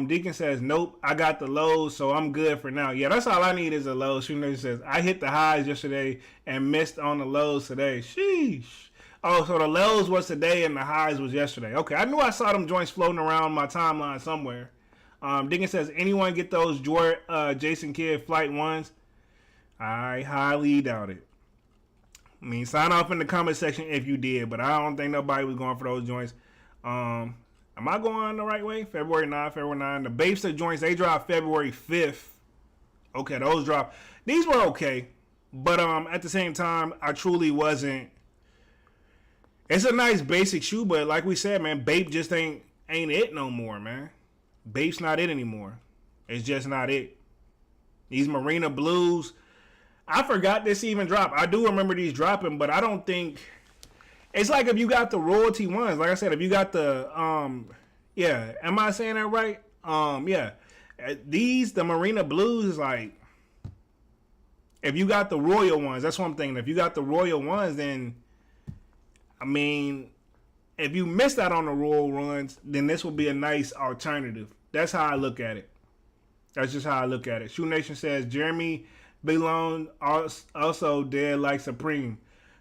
Deacon says, nope, I got the lows, so I'm good for now. Yeah, that's all I need is a low. Shooter says, I hit the highs yesterday and missed on the lows today. Sheesh. Oh, so the lows was today and the highs was yesterday. Okay, I knew I saw them joints floating around my timeline somewhere. Deacon says, anyone get those Jason Kidd Flight 1s? I highly doubt it. I mean, sign off in the comment section if you did, but I don't think nobody was going for those joints. Am I going the right way? February 9. The Bapester joints, they dropped February 5th. Okay, those dropped. These were okay, but at the same time, I truly wasn't. It's a nice basic shoe, but like we said, man, Bape just ain't it no more, man. Bape's not it anymore. It's just not it. These Marina Blues, I forgot this even dropped. I do remember these dropping, but I don't think. It's like if you got the royalty ones, like I said, if you got the, yeah, am I saying that right? Yeah, the Marina Blues is like, if you got the royal ones, that's what I'm thinking. If you got the royal ones, then, I mean, if you missed out on the royal ones, then this will be a nice alternative. That's how I look at it. That's just how I look at it. Shoe Nation says, Jeremy Belone also dead like Supreme.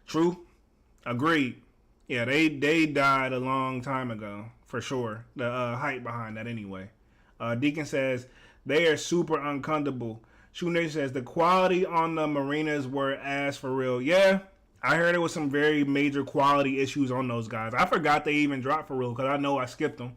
True. Agreed. Yeah, they died a long time ago, for sure. The hype behind that anyway. Deacon says, they are super uncomfortable. Shoe Nation says, the quality on the Marinas were ass for real. Yeah, I heard there was some very major quality issues on those guys. I forgot they even dropped for real, because I know I skipped them.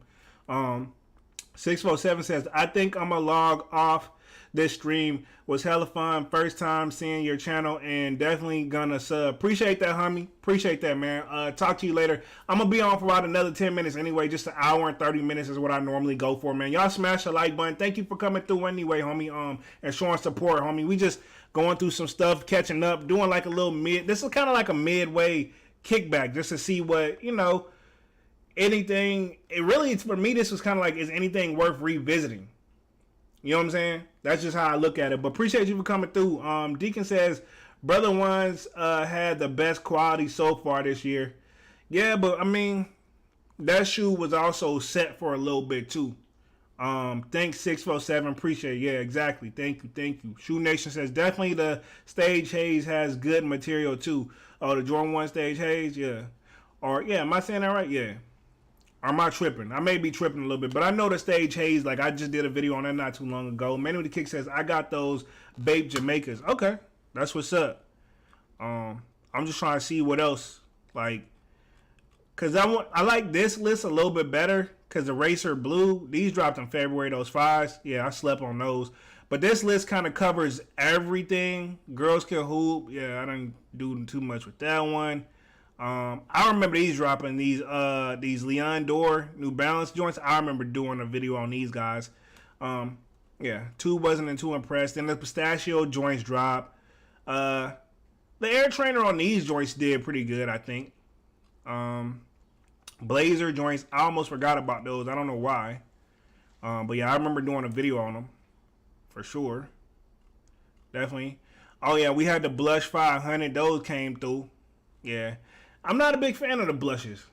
647 says, I think I'm going to log off. This stream was hella fun. First time seeing your channel and definitely gonna sub. Appreciate that, homie. Appreciate that, man. Talk to you later. I'm gonna be on for about another 10 minutes anyway. Just an hour and 30 minutes is what I normally go for, man. Y'all smash the like button. Thank you for coming through anyway, homie. And showing support, homie. We just going through some stuff, catching up, doing like a little this is kind of like a midway kickback just to see what, anything. For me, this was kind of like, is anything worth revisiting? You know what I'm saying? That's just how I look at it. But appreciate you for coming through. Deacon says, Brother Ones had the best quality so far this year. Yeah, but I mean, that shoe was also set for a little bit too. Thanks 647. Appreciate it. Yeah, exactly. Thank you. Shoe Nation says, definitely the Stage Haze has good material too. Oh, the Jordan 1 Stage Haze? Yeah. Or, yeah, am I saying that right? Yeah. Or am I tripping? I may be tripping a little bit, but I know the Stage Haze. Like, I just did a video on that not too long ago. Manu with the Kick says, I got those Bape Jamaicas. Okay, that's what's up. I'm just trying to see what else. Like, because I like this list a little bit better. Because the Racer Blue, these dropped in February, those 5s. Yeah, I slept on those. But this list kind of covers everything. Girls Can Hoop. Yeah, I didn't do too much with that one. I remember these dropping, these Leon Dore New Balance joints. I remember doing a video on these guys. Yeah, wasn't too impressed. Then the pistachio joints dropped. The Air Trainer on these joints did pretty good, I think. Blazer joints, I almost forgot about those. I don't know why. But yeah, I remember doing a video on them. For sure. Definitely. Oh yeah, we had the Blush 500. Those came through. Yeah. I'm not a big fan of the blushes.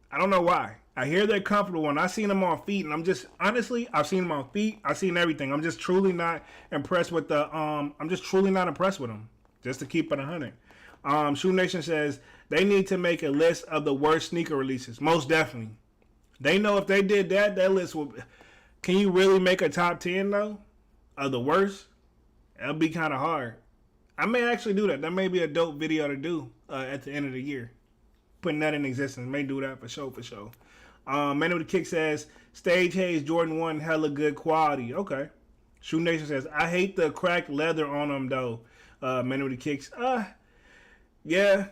I don't know why. I hear they're comfortable, and I seen them on feet, and I'm just, honestly, I've seen them on feet. I've seen everything. I'm just truly not impressed with the, I'm just truly not impressed with them. Just to keep it 100. Shoe Nation says they need to make a list of the worst sneaker releases. Most definitely. They know if they did that, that list will, can you really make a top 10 though? Of the worst? That'll be kind of hard. I may actually do that. That may be a dope video to do at the end of the year. Putting that in existence. May do that for sure, for sure. Man with the Kick says, Stage Haze Jordan 1, hella good quality. Okay. Shoe Nation says, I hate the cracked leather on them, though. Man with the Kicks. Yeah,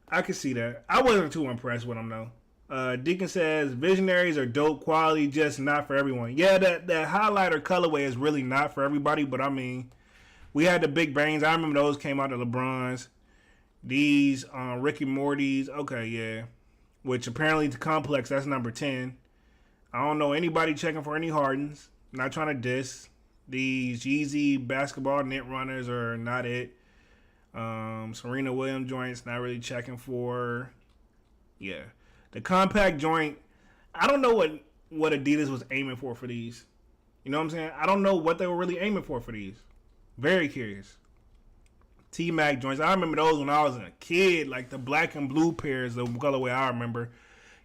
I can see that. I wasn't too impressed with them, though. Deacon says, Visionaries are dope quality, just not for everyone. Yeah, that highlighter colorway is really not for everybody, but I mean, we had the Big Brains. I remember those came out of LeBron's. These, Ricky Morty's. Okay, yeah. Which apparently the Complex, that's number 10. I don't know anybody checking for any Hardens. Not trying to diss. These YEEZY basketball net runners are not it. Serena Williams joints, not really checking for. Yeah. The compact joint, I don't know what Adidas was aiming for these. You know what I'm saying? I don't know what they were really aiming for these. Very curious. T-Mac joints. I remember those when I was a kid, like the black and blue pairs, the colorway I remember.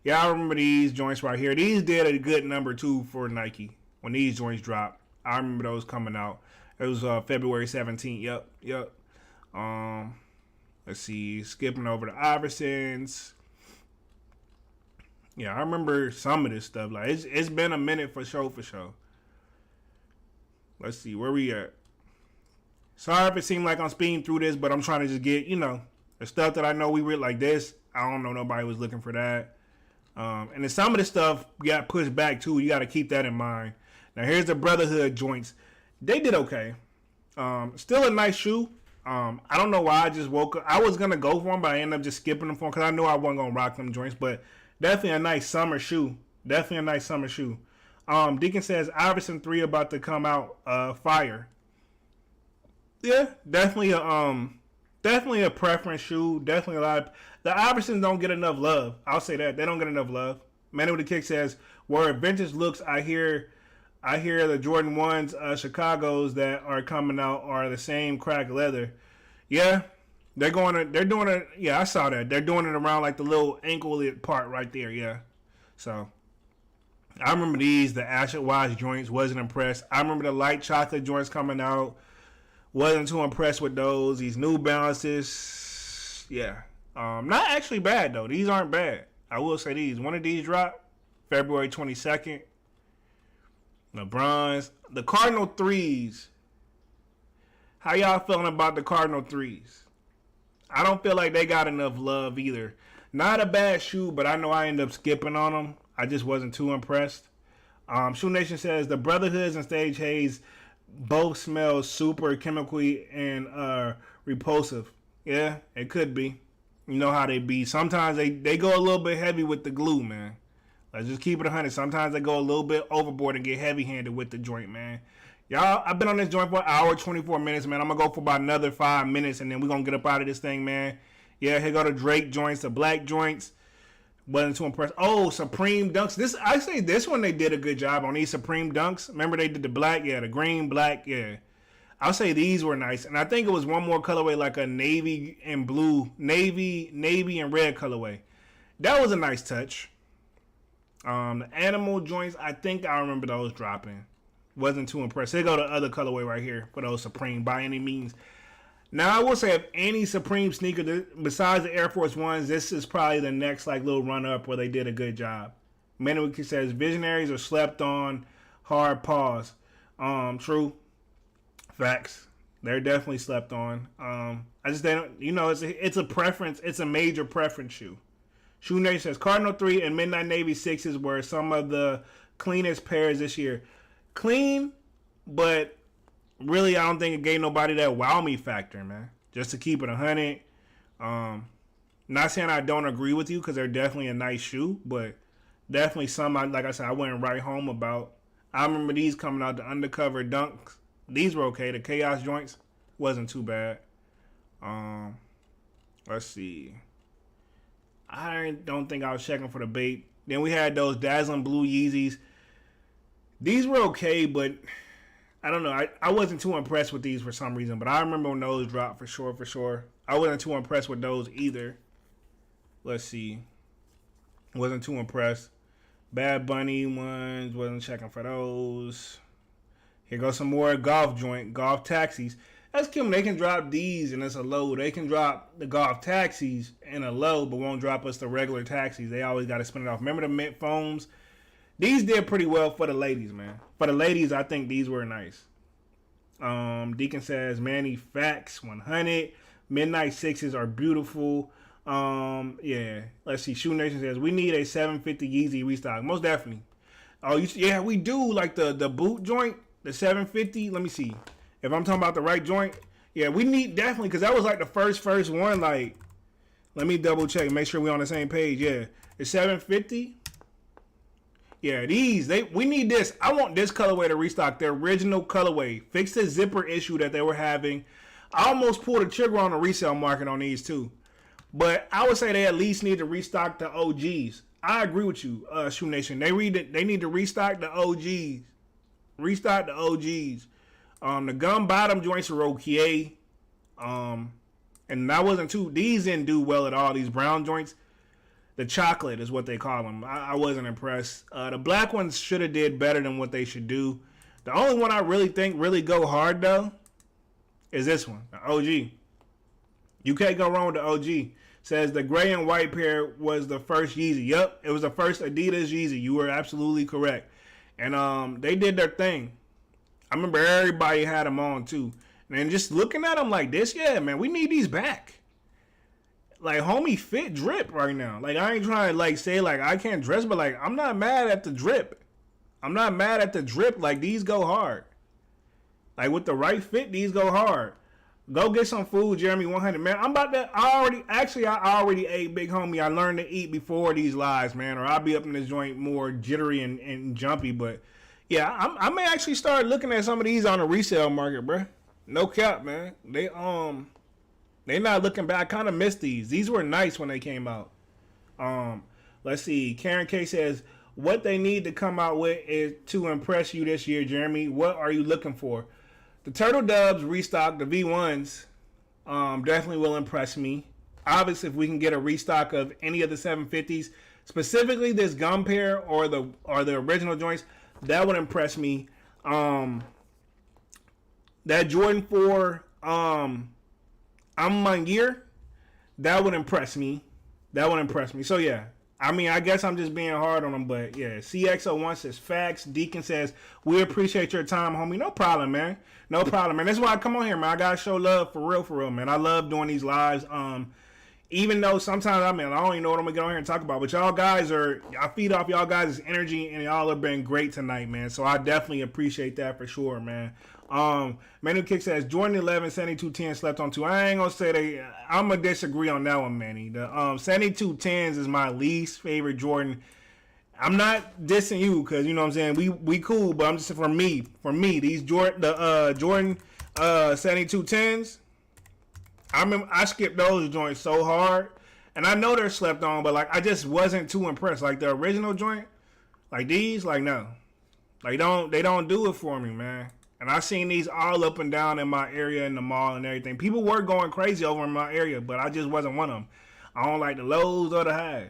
Yeah, I remember these joints right here. These did a good number 2 for Nike when these joints dropped. I remember those coming out. It was February 17th. Yep. Let's see. Skipping over the Iversons. Yeah, I remember some of this stuff. Like it's been a minute for sure. Let's see where we at. Sorry if it seemed like I'm speeding through this, but I'm trying to just get, the stuff that I know we read like this. I don't know nobody was looking for that. And then some of the stuff got pushed back too. You got to keep that in mind. Now here's the Brotherhood joints. They did okay. Still a nice shoe. I don't know why I just woke up. I was going to go for them, but I ended up just skipping them for them because I knew I wasn't going to rock them joints. But definitely a nice summer shoe. Deacon says Iverson 3 about to come out fire. Yeah, definitely a preference shoe. Definitely a lot of the Iversons don't get enough love. I'll say that. They don't get enough love. Man with the Kick says, where vintage looks, I hear the Jordan 1s, Chicago's that are coming out are the same cracked leather. Yeah, they're doing it. Yeah, I saw that. They're doing it around like the little ankle part right there. Yeah. So, I remember these, the Asher Wise joints, wasn't impressed. I remember the light chocolate joints coming out. Wasn't too impressed with those. These New Balances, yeah. Not actually bad, though. These aren't bad. I will say these. One of these dropped February 22nd. LeBron's. The Cardinal 3s. How y'all feeling about the Cardinal 3s? I don't feel like they got enough love either. Not a bad shoe, but I know I ended up skipping on them. I just wasn't too impressed. Shoe Nation says the Brotherhoods and Stage Haze both smell super chemically and repulsive. Yeah, it could be. You know how they be. Sometimes they go a little bit heavy with the glue, man. Let's just keep it 100. Sometimes they go a little bit overboard and get heavy-handed with the joint, man. Y'all, I've been on this joint for an hour, 24 minutes, man. I'm going to go for about another 5 minutes, and then we're going to get up out of this thing, man. Yeah, here go the Drake joints, the black joints. Wasn't too impressed. Oh, Supreme Dunks. I say this one they did a good job on these Supreme Dunks. Remember they did the black? Yeah, the green, black, yeah. I'll say these were nice. And I think it was one more colorway, like a navy and blue, navy and red colorway. That was a nice touch. The animal joints, I think I remember those dropping. Wasn't too impressed. They go to other colorway right here for those Supreme by any means. Now I will say, if any Supreme sneaker besides the Air Force Ones, this is probably the next like little run up where they did a good job. Manowiki says visionaries are slept on. Hard pause. True. Facts. They're definitely slept on. I just don't. It's a preference. It's a major preference shoe. Shoe Nation says Cardinal 3 and Midnight Navy 6s were some of the cleanest pairs this year. Clean, but really I don't think it gave nobody that wow me factor, man. Just to keep it 100. Not saying I don't agree with you, because they're definitely a nice shoe, but definitely some, like I said, I wouldn't write home about. I remember these coming out, the undercover dunks. These were okay. The chaos joints wasn't too bad. Let's see. I don't think I was checking for the bait. Then we had those dazzling blue Yeezys. These were okay, but I don't know. I wasn't too impressed with these for some reason. But I remember when those dropped for sure. I wasn't too impressed with those either. Let's see. Wasn't too impressed. Bad Bunny ones. Wasn't checking for those. Here goes some more golf taxis. That's cute. They can drop these and it's a low. They can drop the golf taxis in a low, but won't drop us the regular taxis. They always got to spin it off. Remember the mint foams? These did pretty well for the ladies, man. For the ladies, I think these were nice. Deacon says, Manny Facts 100. Midnight 6s are beautiful. Yeah. Let's see. Shoe Nation says, we need a 750 Yeezy restock. Most definitely. Oh, yeah, we do. Like the boot joint, the 750. Let me see. If I'm talking about the right joint, yeah, we need definitely, because that was like the first one. Like, let me double check, make sure we're on the same page. Yeah, the 750. Yeah, we need this. I want this colorway to restock, the original colorway. Fix the zipper issue that they were having. I almost pulled a trigger on the resale market on these too, but I would say they at least need to restock the OGs. I agree with you, Shoe Nation. They need to restock the OGs. Restock the OGs. The gum bottom joints are okay. And that wasn't too. These didn't do well at all. These brown joints, the chocolate is what they call them. I wasn't impressed. The black ones should have did better than what they should do. The only one I really think really go hard though is this one, the OG. You can't go wrong with the OG. Says the gray and white pair was the first Yeezy. Yep, it was the first Adidas Yeezy. You were absolutely correct. And they did their thing. I remember everybody had them on too. And just looking at them like this, yeah, man, we need these back. Like, homie fit drip right now. Like, I ain't trying to like say like I can't dress, but like I'm not mad at the drip. I'm not mad at the drip. Like, these go hard. Like, with the right fit, these go hard. Go get some food, Jeremy 100. Man, I already ate, big homie. I learned to eat before these lives, man, or I'll be up in this joint more jittery and jumpy, but yeah, I may actually start looking at some of these on the resale market, bro. No cap, man. They not looking bad. I kind of missed these. These were nice when they came out. Let's see. Karen K says, what they need to come out with is to impress you this year, Jeremy. What are you looking for? The Turtle Dubs restock, the V1s, definitely will impress me. Obviously, if we can get a restock of any of the 750s, specifically this gum pair or the original joints, that would impress me. That Jordan 4 I'm my year, that would impress me. So yeah, I mean, I guess I'm just being hard on them, but yeah. CX01 says facts. Deacon says, we appreciate your time, homie. No problem, man. No problem, man. That's why I come on here, man. I gotta show love for real, man. I love doing these lives. Even though sometimes, I don't even know what I'm gonna get on here and talk about, but y'all guys I feed off y'all guys' energy, and y'all have been great tonight, man. So I definitely appreciate that for sure, man. Manu Kick says Jordan 11 7210 slept on 2. I ain't gonna say I'm gonna disagree on that one, Manny. The 7210s is my least favorite Jordan. I'm not dissing you, because you know what I'm saying, we cool, but I'm just for me these Jordan 7210s, I skipped those joints so hard, and I know they're slept on, but like I just wasn't too impressed. Like the original joint, like these, like no, like they don't do it for me, man. And I seen these all up and down in my area in the mall and everything. People were going crazy over in my area, but I just wasn't one of them. I don't like the lows or the highs.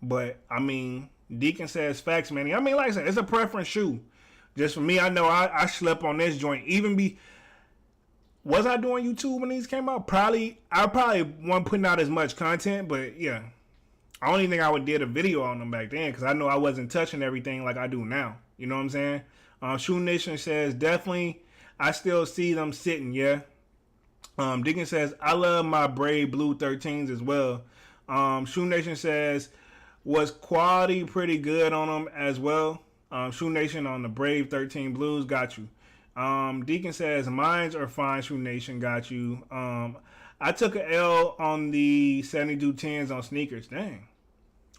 But I mean, Deacon says facts, man. I mean, like I said, it's a preference shoe. Just for me, I know I slept on this joint. Was I doing YouTube when these came out? I probably wasn't putting out as much content, but yeah. I don't even think I would did a video on them back then because I know I wasn't touching everything like I do now. You know what I'm saying? Shoe Nation says, definitely, I still see them sitting, yeah. Deacon says, I love my Brave Blue 13s as well. Shoe Nation says, was quality pretty good on them as well? Shoe Nation on the Brave 13 Blues, got you. Deacon says, mines are fine, Shoe Nation, got you. I took an L on the 7210s on sneakers. Dang.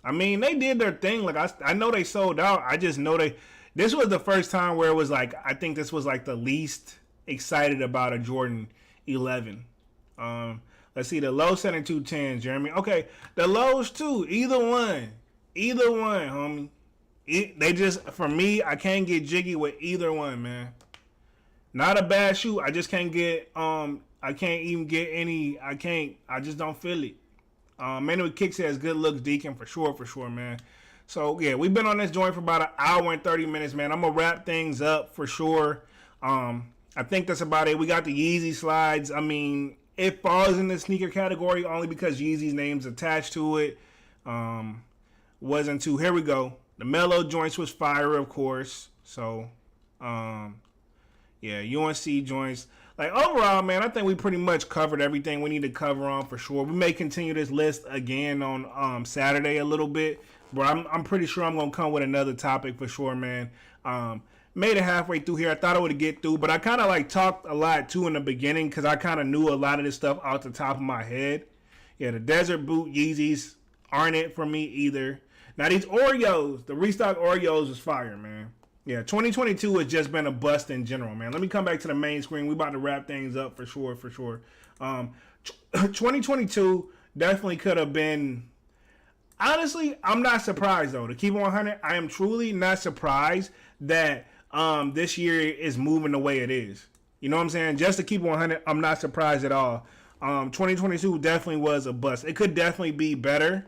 I mean, they did their thing. Like, I know they sold out. I just know this was the first time where it was like, I think this was like the least excited about a Jordan 11. Let's see, the low 7210s, Jeremy. Okay, the lows too. Either one, homie. They just, for me, I can't get jiggy with either one, man. Not a bad shoe. I just can't get, I can't even get any, I just don't feel it. Manuel Kick says, good looks, Deacon, for sure, man. So, yeah, we've been on this joint for about an hour and 30 minutes, man. I'm going to wrap things up for sure. I think that's about it. We got the Yeezy slides. I mean, it falls in the sneaker category only because Yeezy's name's attached to it. Wasn't too. Here we go. The Mellow joints was fire, of course. So, yeah, UNC joints. Like, overall, man, I think we pretty much covered everything we need to cover on for sure. We may continue this list again on Saturday a little bit, but I'm pretty sure I'm going to come with another topic for sure, man. Made it halfway through here. I thought I would get through, but I kind of like talked a lot too in the beginning because I kind of knew a lot of this stuff off the top of my head. Yeah, the Desert Boot Yeezys aren't it for me either. Now, these Oreos, the restock Oreos is fire, man. Yeah, 2022 has just been a bust in general, man. Let me come back to the main screen. We about to wrap things up for sure. 2022 definitely could have been. Honestly, I'm not surprised though. To keep it 100, I am truly not surprised that this year is moving the way it is. You know what I'm saying? Just to keep it 100, I'm not surprised at all. 2022 definitely was a bust. It could definitely be better.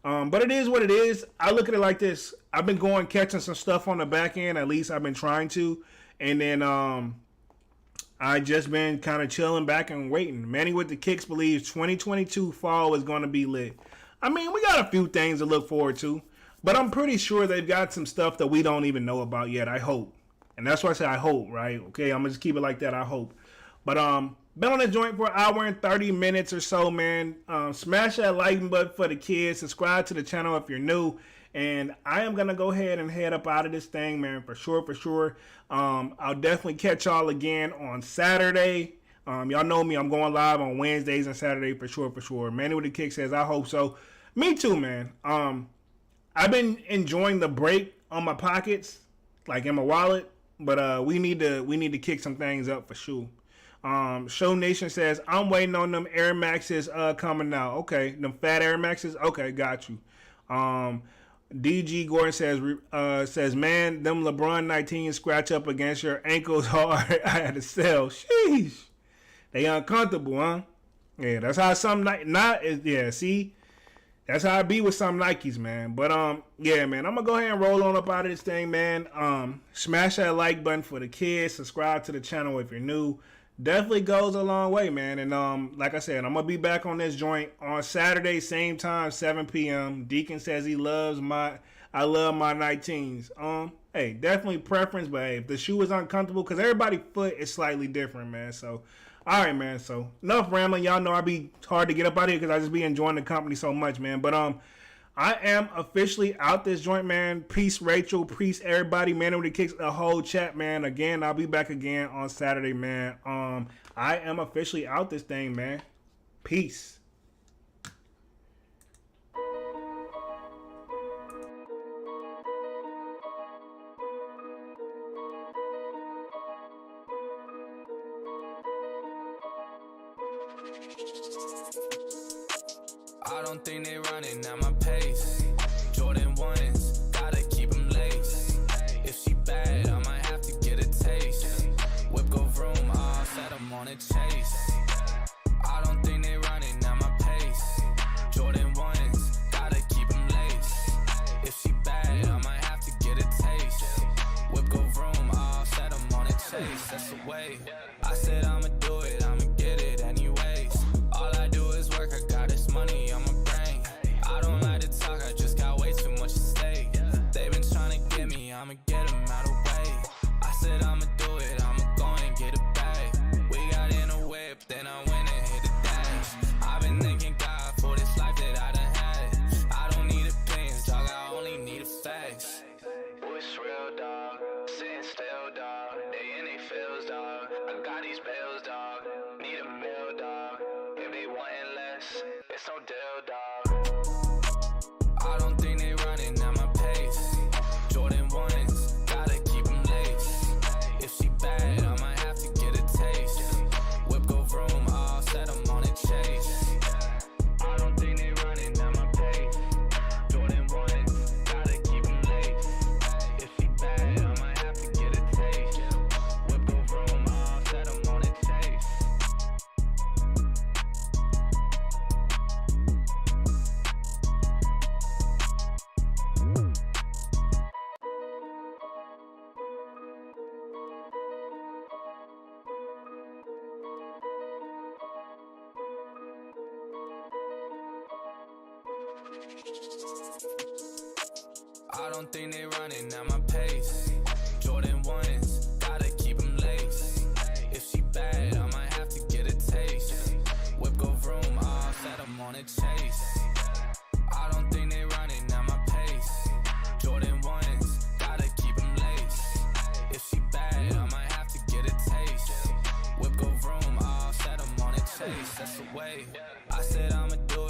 But it is what it is. I look at it like this. I've been catching some stuff on the back end. At least I've been trying to. And then I just been kind of chilling back and waiting. Manny with the Kicks believes 2022 fall is going to be lit. I mean, we got a few things to look forward to. But I'm pretty sure they've got some stuff that we don't even know about yet. I hope. And that's why I say I hope, right? Okay, I'm going to just keep it like that. I hope. But been on this joint for an hour and 30 minutes or so, man. Smash that like button for the kids. Subscribe to the channel if you're new. And I am going to go ahead and head up out of this thing, man, for sure. I'll definitely catch y'all again on Saturday. Y'all know me. I'm going live on Wednesdays and Saturday for sure. Manny with the Kick says, I hope so. Me too, man. I've been enjoying the break on my pockets, like in my wallet. But we need to kick some things up for sure. Show Nation says, I'm waiting on them Air Maxes coming out. Okay, them fat Air Maxes. Okay, got you. DG Gordon says, man, them LeBron 19 scratch up against your ankles hard. I had to sell. Sheesh. They uncomfortable, huh? Yeah, that's how some see? That's how I be with some Nikes, man. But yeah, man, I'm gonna go ahead and roll on up out of this thing, man. Smash that like button for the kids. Subscribe to the channel if you're new. Definitely goes a long way, man. And like I said, I'm gonna be back on this joint on Saturday, same time, 7 p.m. Deacon says I love my 19s. Hey, definitely preference, but hey, if the shoe is uncomfortable, because everybody's foot is slightly different, man. So, all right, man. So enough rambling. Y'all know I be hard to get up out of here because I just be enjoying the company so much, man. But I am officially out this joint, man. Peace, Rachel. Peace, everybody. Man, with the Kicks, the whole chat, man. Again, I'll be back again on Saturday, man. I am officially out this thing, man. Peace. I don't think they running at my pace. Jordan 1s, gotta keep them laced. If she bad, I might have to get a taste. Whip go vroom, I'll set them on a chase. I don't think they running at my pace. Jordan 1s, gotta keep them laced. If she bad, a way. I said I'ma do it, I'ma get it anyways. All I do is work, I got this money on my brain. I don't like to talk, I just got way too much to say. They been trying to get me, I'ma get them out of the way. I said I'ma do it, I'ma go and get it back. We got in a whip, then I went and hit the dash. I've been thanking God for this life that I done had. I don't need opinions, dog, I only need the facts. What's real, dog? Sitting still, dog. They in they feels, dog. I got these bills, dog. Need a meal, dog. If they wantin' less, it's no deal, dog. I don't think they running at my pace. Jordan 1s, gotta keep them laced. If she bad, I might have to get a taste. Whip go vroom, all set, I'm on a chase. I don't think they running at my pace. Jordan 1s, gotta keep them laced. If she bad, I might have to get a taste. Whip go vroom, all set, I'm on a chase. I don't think they running at my pace. Jordan 1s, gotta keep them laced. If she bad, I might have to get a taste. Whip go vroom, all set, I'm on a chase. I don't think they running at my pace. Jordan 1s, gotta keep them laced. If she bad, I might have to get a taste. Whip go vroom, all set, I'm on a chase. That's the way. I said I'ma do